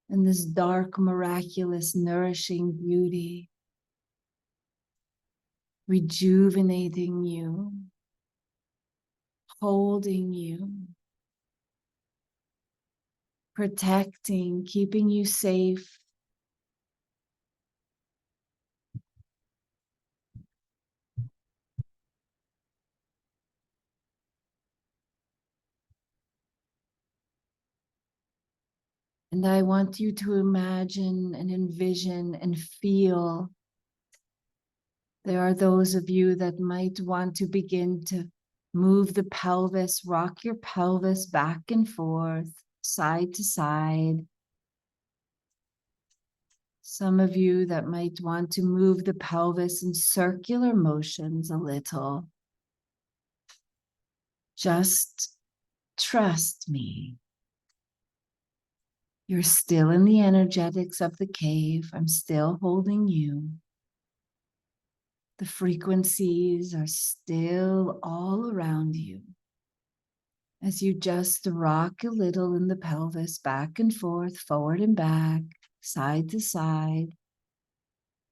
Speaker 1: in this dark, miraculous, nourishing beauty, rejuvenating you, holding you, protecting, keeping you safe,
Speaker 2: And I want you to imagine and envision and feel. There are those of you that might want to begin to move the pelvis, rock your pelvis back and forth, side to side. Some of you that might want to move the pelvis in circular motions a little. Just trust me. You're still in the energetics of the cave. I'm still holding you. The frequencies are still all around you. As you just rock a little in the pelvis, back and forth, forward and back, side to side.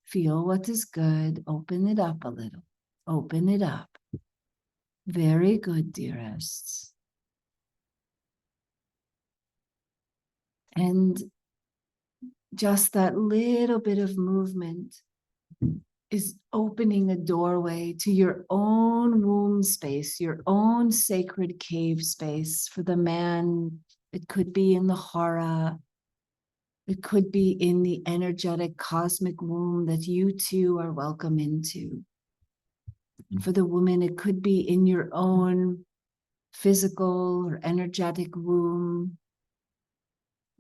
Speaker 2: Feel what is good. Open it up a little. Open it up. Very good, dearests. And just that little bit of movement is opening a doorway to your own womb space, your own sacred cave space. For the man, it could be in the hara, it could be in the energetic cosmic womb that you too are welcome into. And for the woman, it could be in your own physical or energetic womb.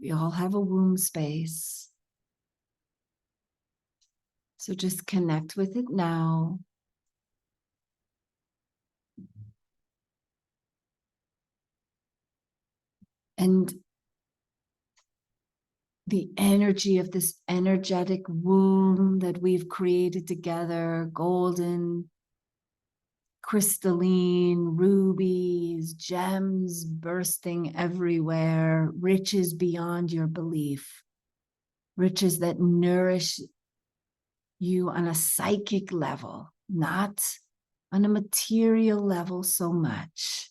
Speaker 2: We all have a womb space. So just connect with it now. And the energy of this energetic womb that we've created together, golden, crystalline, rubies, gems bursting everywhere, riches beyond your belief, riches that nourish you on a psychic level, not on a material level so much.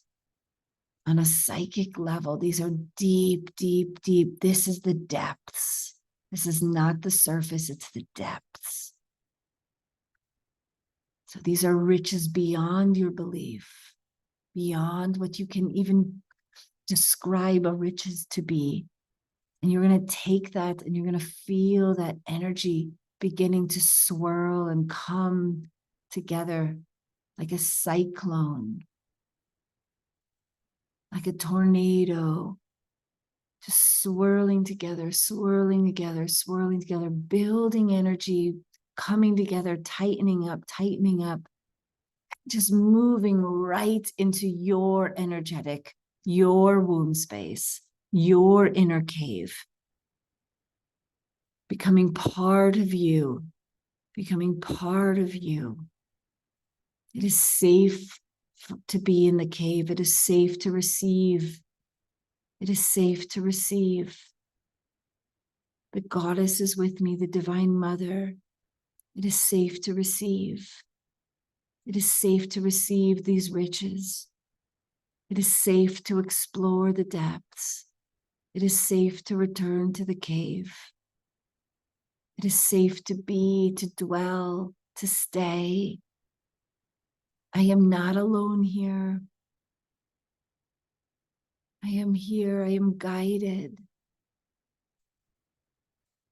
Speaker 2: On a psychic level, these are deep, deep, deep. This is the depths. This is not the surface, it's the depths. So these are riches beyond your belief, beyond what you can even describe a riches to be. And you're going to take that and you're going to feel that energy beginning to swirl and come together like a cyclone, like a tornado, just swirling together, swirling together, swirling together, building energy, coming together, tightening up, just moving right into your energetic, your womb space, your inner cave, becoming part of you, becoming part of you. It is safe to be in the cave. It is safe to receive. It is safe to receive. The goddess is with me, the divine mother. It is safe to receive. It is safe to receive these riches. It is safe to explore the depths. It is safe to return to the cave. It is safe to be, to dwell, to stay. I am not alone here. I am here. I am guided.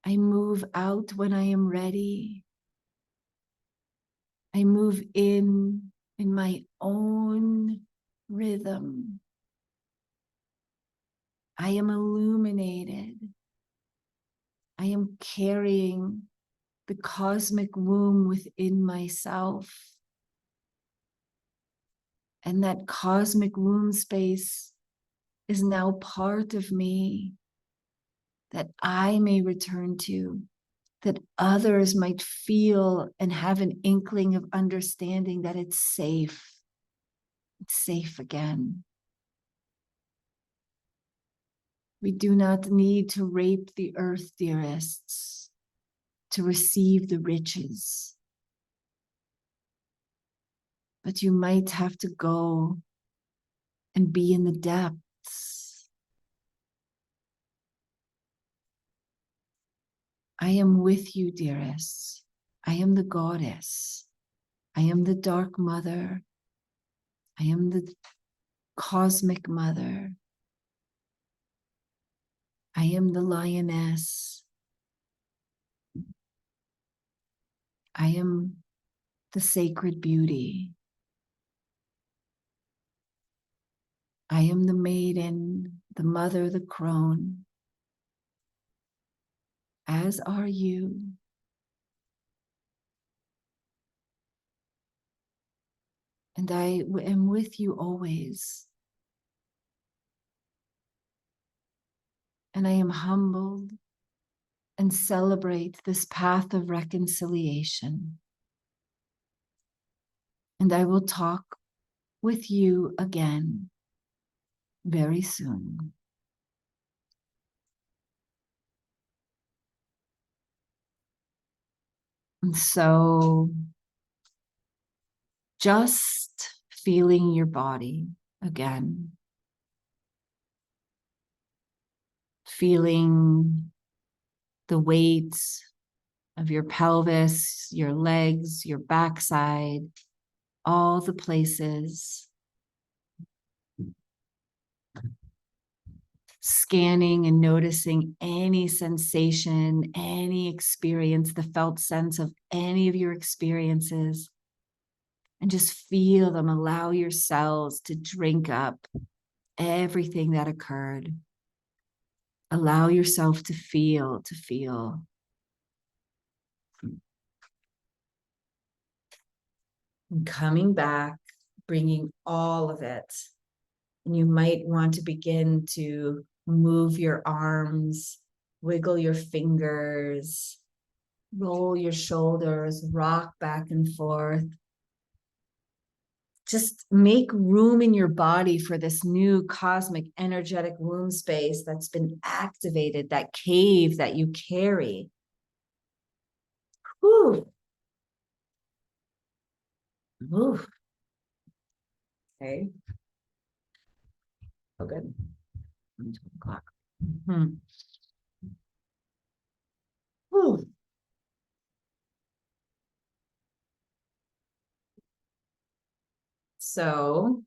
Speaker 2: I move out when I am ready. I move in my own rhythm. I am illuminated. I am carrying the cosmic womb within myself. And that cosmic womb space is now part of me that I may return to, that others might feel and have an inkling of understanding that it's safe. It's safe again. We do not need to rape the earth, dearests, to receive the riches. But you might have to go and be in the depths. I am with you, dearests. I am the goddess. I am the dark mother. I am the cosmic mother. I am the lioness. I am the sacred beauty. I am the maiden, the mother, the crone. As are you. And I am with you always. And I am humbled and celebrate this path of reconciliation. And I will talk with you again very soon. And so just feeling your body again, feeling the weight of your pelvis, your legs, your backside, all the places. Scanning and noticing any sensation, any experience, the felt sense of any of your experiences, and just feel them. Allow your cells to drink up everything that occurred. Allow yourself to feel, And coming back, bringing all of it. And you might want to begin to move your arms, wiggle your fingers, roll your shoulders, rock back and forth. Just make room in your body for this new cosmic energetic womb space that's been activated, that cave that you carry. Whew. Ooh. Okay. Oh, good. 12 o'clock. Mm-hmm. Whew. So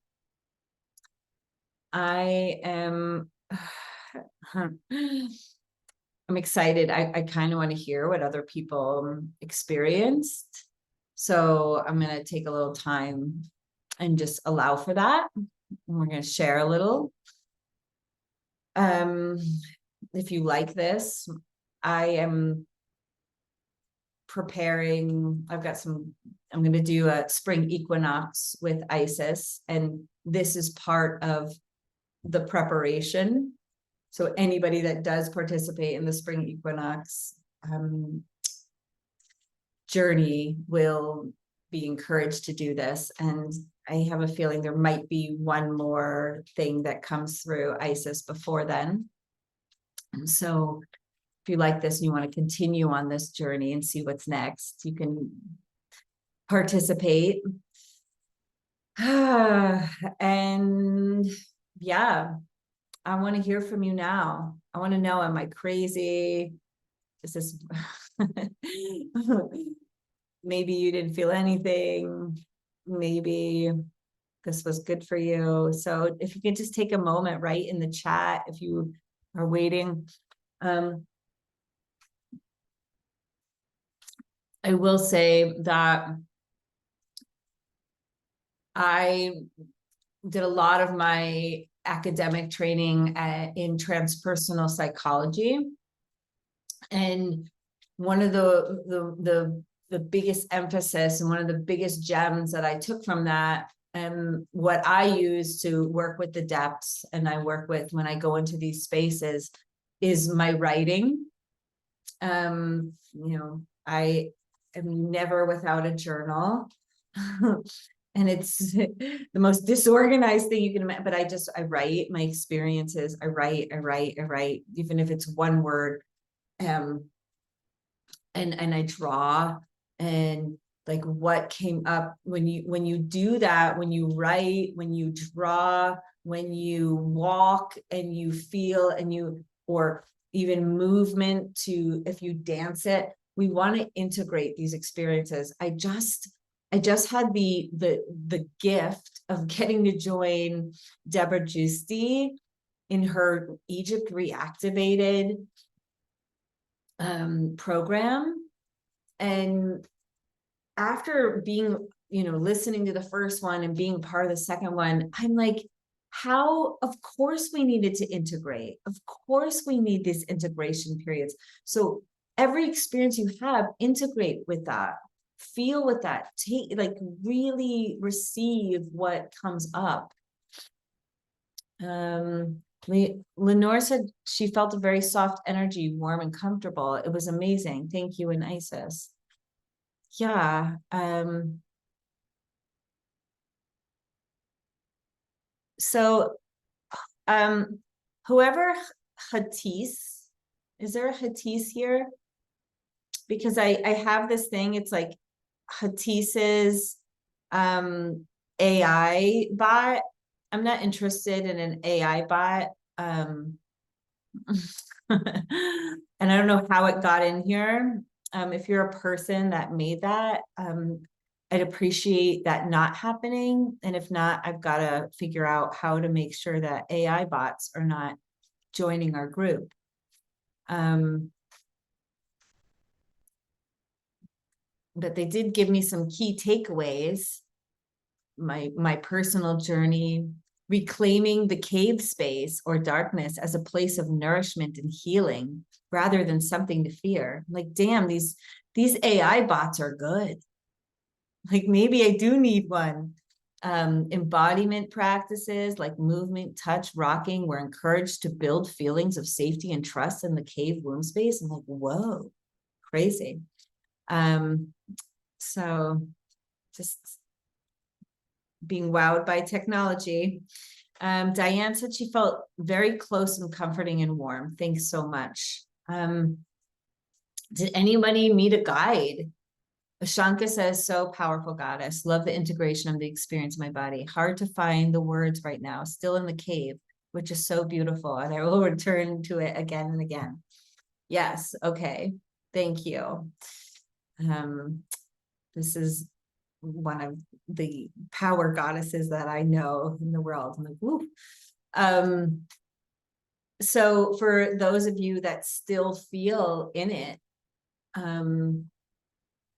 Speaker 2: I am I'm excited. I kind of want to hear what other people experienced. So I'm going to take a little time and just allow for that. And we're going to share a little. If you like this, I am preparing. I'm going to do a spring equinox with Isis, and this is part of the preparation. So anybody that does participate in the spring equinox journey will be encouraged to do this. And I have a feeling there might be one more thing that comes through Isis before then. And so if you like this and you want to continue on this journey and see what's next, you can participate. And yeah, I want to hear from you now. I want to know, am I crazy? Is this maybe you didn't feel anything? Maybe this was good for you. So if you could just take a moment, right in the chat, if you are waiting. I will say that I did a lot of my academic training in transpersonal psychology. And one of the biggest emphasis and one of the biggest gems that I took from that, and what I use to work with the depths and I work with when I go into these spaces, is my writing. I am never without a journal. And it's the most disorganized thing you can imagine, but I write my experiences. I write, even if it's one word. And I draw, and like what came up when you do that, when you write, when you draw, when you walk and you feel, or even movement, to if you dance it, we want to integrate these experiences. I just had the gift of getting to join Deborah Giusti
Speaker 1: in her Egypt reactivated program. And after being, listening to the first one and being part of the second one, I'm like, of course we needed to integrate. Of course we need these integration periods. So every experience you have, integrate with that, feel with that, really receive what comes up. Lenore said she felt a very soft energy, warm and comfortable. It was amazing. Thank you. And Isis. Yeah. So, whoever Hatis, is there a Hatis here? Because I have this thing, it's like Hatis's AI bot. I'm not interested in an AI bot. And I don't know how it got in here. If you're a person that made that, I'd appreciate that not happening. And if not, I've got to figure out how to make sure that AI bots are not joining our group. But they did give me some key takeaways. My personal journey, reclaiming the cave space or darkness as a place of nourishment and healing rather than something to fear. Like, damn, these AI bots are good. Like, maybe I do need one. Embodiment practices like movement, touch, rocking were encouraged to build feelings of safety and trust in the cave womb space. I'm like, whoa, crazy. So just being wowed by technology. Diane said she felt very close and comforting and warm. Thanks so much. Did anybody meet a guide? Ashanka says, so powerful, goddess. Love the integration of the experience in my body. Hard to find the words right now. Still in the cave, which is so beautiful. And I will return to it again and again. Yes. Okay. Thank you. This is one of the power goddesses that I know in the world. I'm like, woo. So for those of you that still feel in it,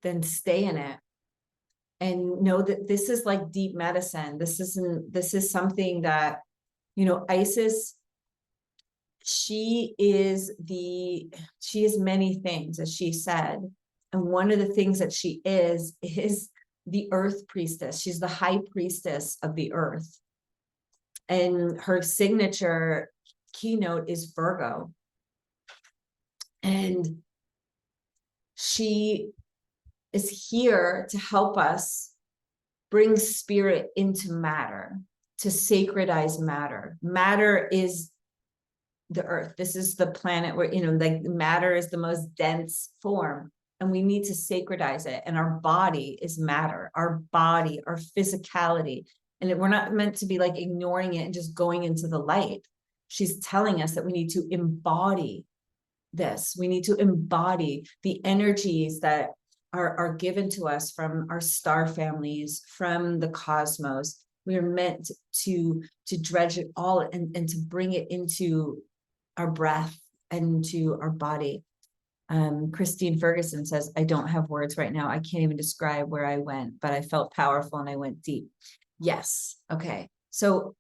Speaker 1: then stay in it and know that this is like deep medicine. This is something that, Isis, she is many things, as she said. And one of the things that she is the earth priestess. She's the high priestess of the earth. And her signature keynote is Virgo. And she is here to help us bring spirit into matter, to sacredize matter. Matter is the earth. This is the planet where, like matter is the most dense form. And we need to sacredize it. And our body is matter, our body, our physicality. And we're not meant to be like ignoring it and just going into the light. She's telling us that we need to embody this. We need to embody the energies that are given to us from our star families, from the cosmos. We are meant to dredge it all and to bring it into our breath and to our body. Christine Ferguson says, I don't have words right now. I can't even describe where I went, but I felt powerful and I went deep. Yes. Okay. So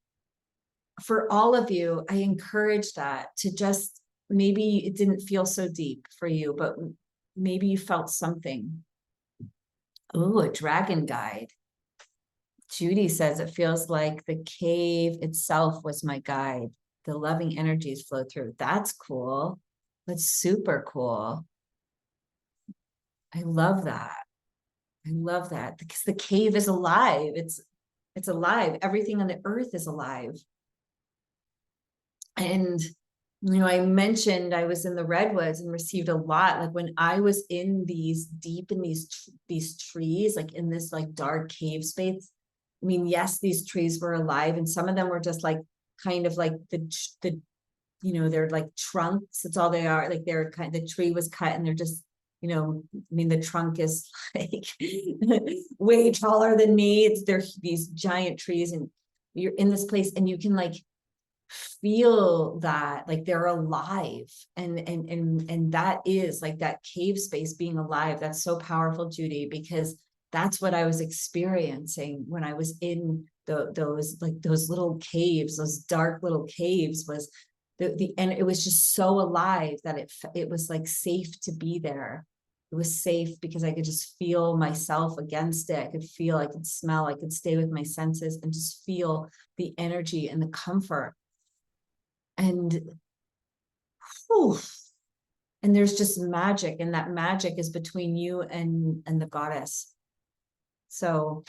Speaker 1: for all of you, I encourage that to just, maybe it didn't feel so deep for you, but maybe you felt something. Oh, a dragon guide. Judy says, it feels like the cave itself was my guide. The loving energies flow through. That's cool. That's super cool. I love that. I love that because the cave is alive. It's alive. Everything on the earth is alive. And, I mentioned I was in the redwoods and received a lot. Like when I was in deep in these trees, like in this like dark cave space. I mean, yes, these trees were alive and some of them were just like, kind of like the they're like trunks. That's all they are. Like the tree was cut and they're just, I mean, the trunk is like way taller than me. They're these giant trees and you're in this place and you can like feel that like they're alive, and that is like that cave space being alive. That's so powerful, Judy, because that's what I was experiencing when I was in those like those little caves, those dark little caves, was and it was just so alive that it was like safe to be there. It was safe because I could just feel myself against it. I could feel, I could smell, I could stay with my senses and just feel the energy and the comfort. And whew, and there's just magic, and that magic is between you and the goddess. So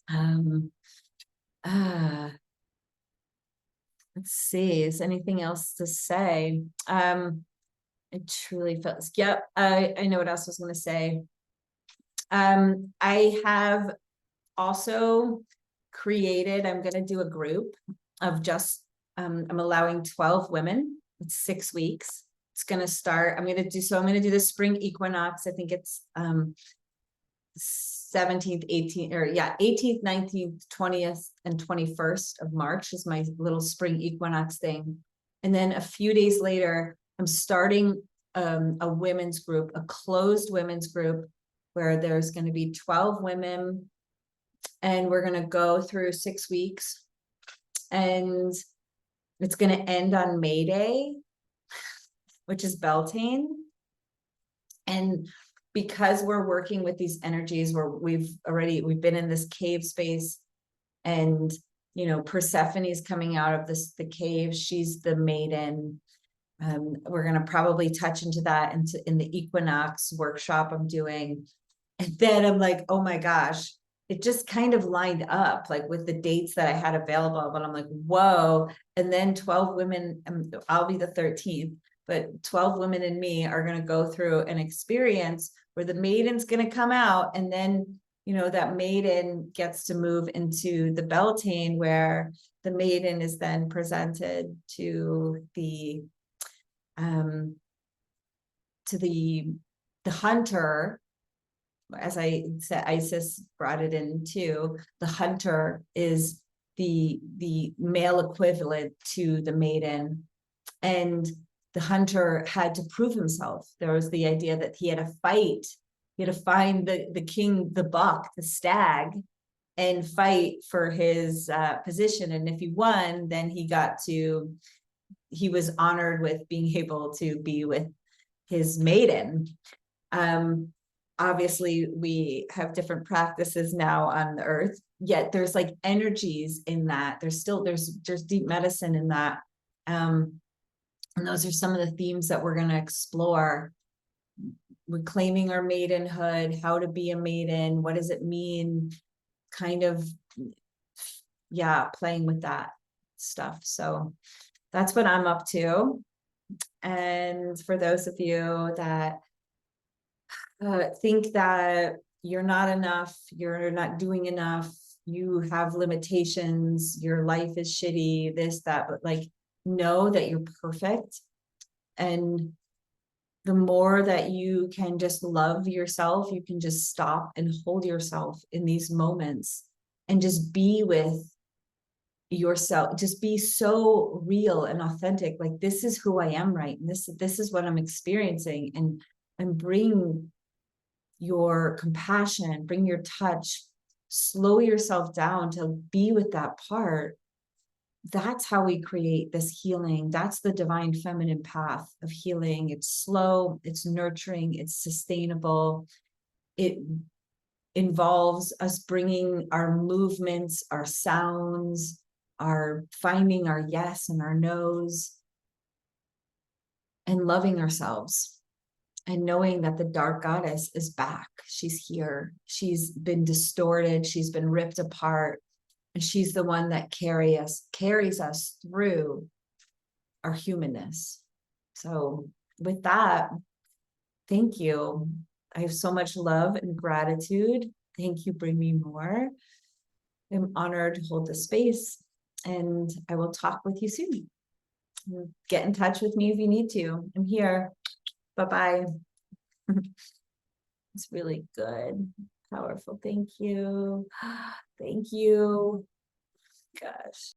Speaker 1: um let's see, is anything else to say? It truly feels, yep, I know what else I was going to say. I have also created, I'm going to do a group of just, I'm allowing 12 women. It's 6 weeks. It's going to start, I'm going to do the spring equinox. I think it's 17th, 18th, or yeah, 18th, 19th, 20th, and 21st of March is my little spring equinox thing. And then a few days later, I'm starting a women's group, a closed women's group, where there's going to be 12 women, and we're going to go through 6 weeks, and it's going to end on May Day, which is Beltane. And because we're working with these energies where we've been in this cave space, and you know, Persephone is coming out of the cave. She's the maiden. We're going to probably touch into that in the equinox workshop I'm doing. And then I'm like, oh my gosh, it just kind of lined up like with the dates that I had available. But I'm like, whoa. And then 12 women, I'll be the 13th, but 12 women and me are going to go through an experience where the maiden's going to come out, and then, you know, that maiden gets to move into the Beltane, where the maiden is then presented to the hunter. As I said, Isis brought it in too. The hunter is the male equivalent to the maiden, and the hunter had to prove himself. There was the idea that he had to fight. He had to find the king, the buck, the stag, and fight for his position. And if he won, then he was honored with being able to be with his maiden. Obviously we have different practices now on the earth, yet there's like energies in that. There's deep medicine in that. And those are some of the themes that we're going to explore. Reclaiming our maidenhood, how to be a maiden, what does it mean, kind of, yeah, playing with that stuff. So that's what I'm up to. And for those of you that think that you're not enough, you're not doing enough, you have limitations, your life is shitty, this, that, but like, know that you're perfect. And the more that you can just love yourself, you can just stop and hold yourself in these moments and just be with yourself, just be so real and authentic. Like, this is who I am, right? And this is what I'm experiencing, and bring your compassion, bring your touch, slow yourself down to be with that part. That's how we create this healing. That's the divine feminine path of healing. It's slow, it's nurturing, it's sustainable. It involves us bringing our movements, our sounds, our finding our yes and our no's, and loving ourselves, and knowing that the dark goddess is back. She's here. She's been distorted. She's been ripped apart. And she's the one that carries us through our humanness. So with that, thank you. I have so much love and gratitude. Thank you. Bring me more. I'm honored to hold the space, and I will talk with you soon. Get in touch with me if you need to. I'm here. Bye-bye. It's really good. Powerful. Thank you. Thank you. Gosh.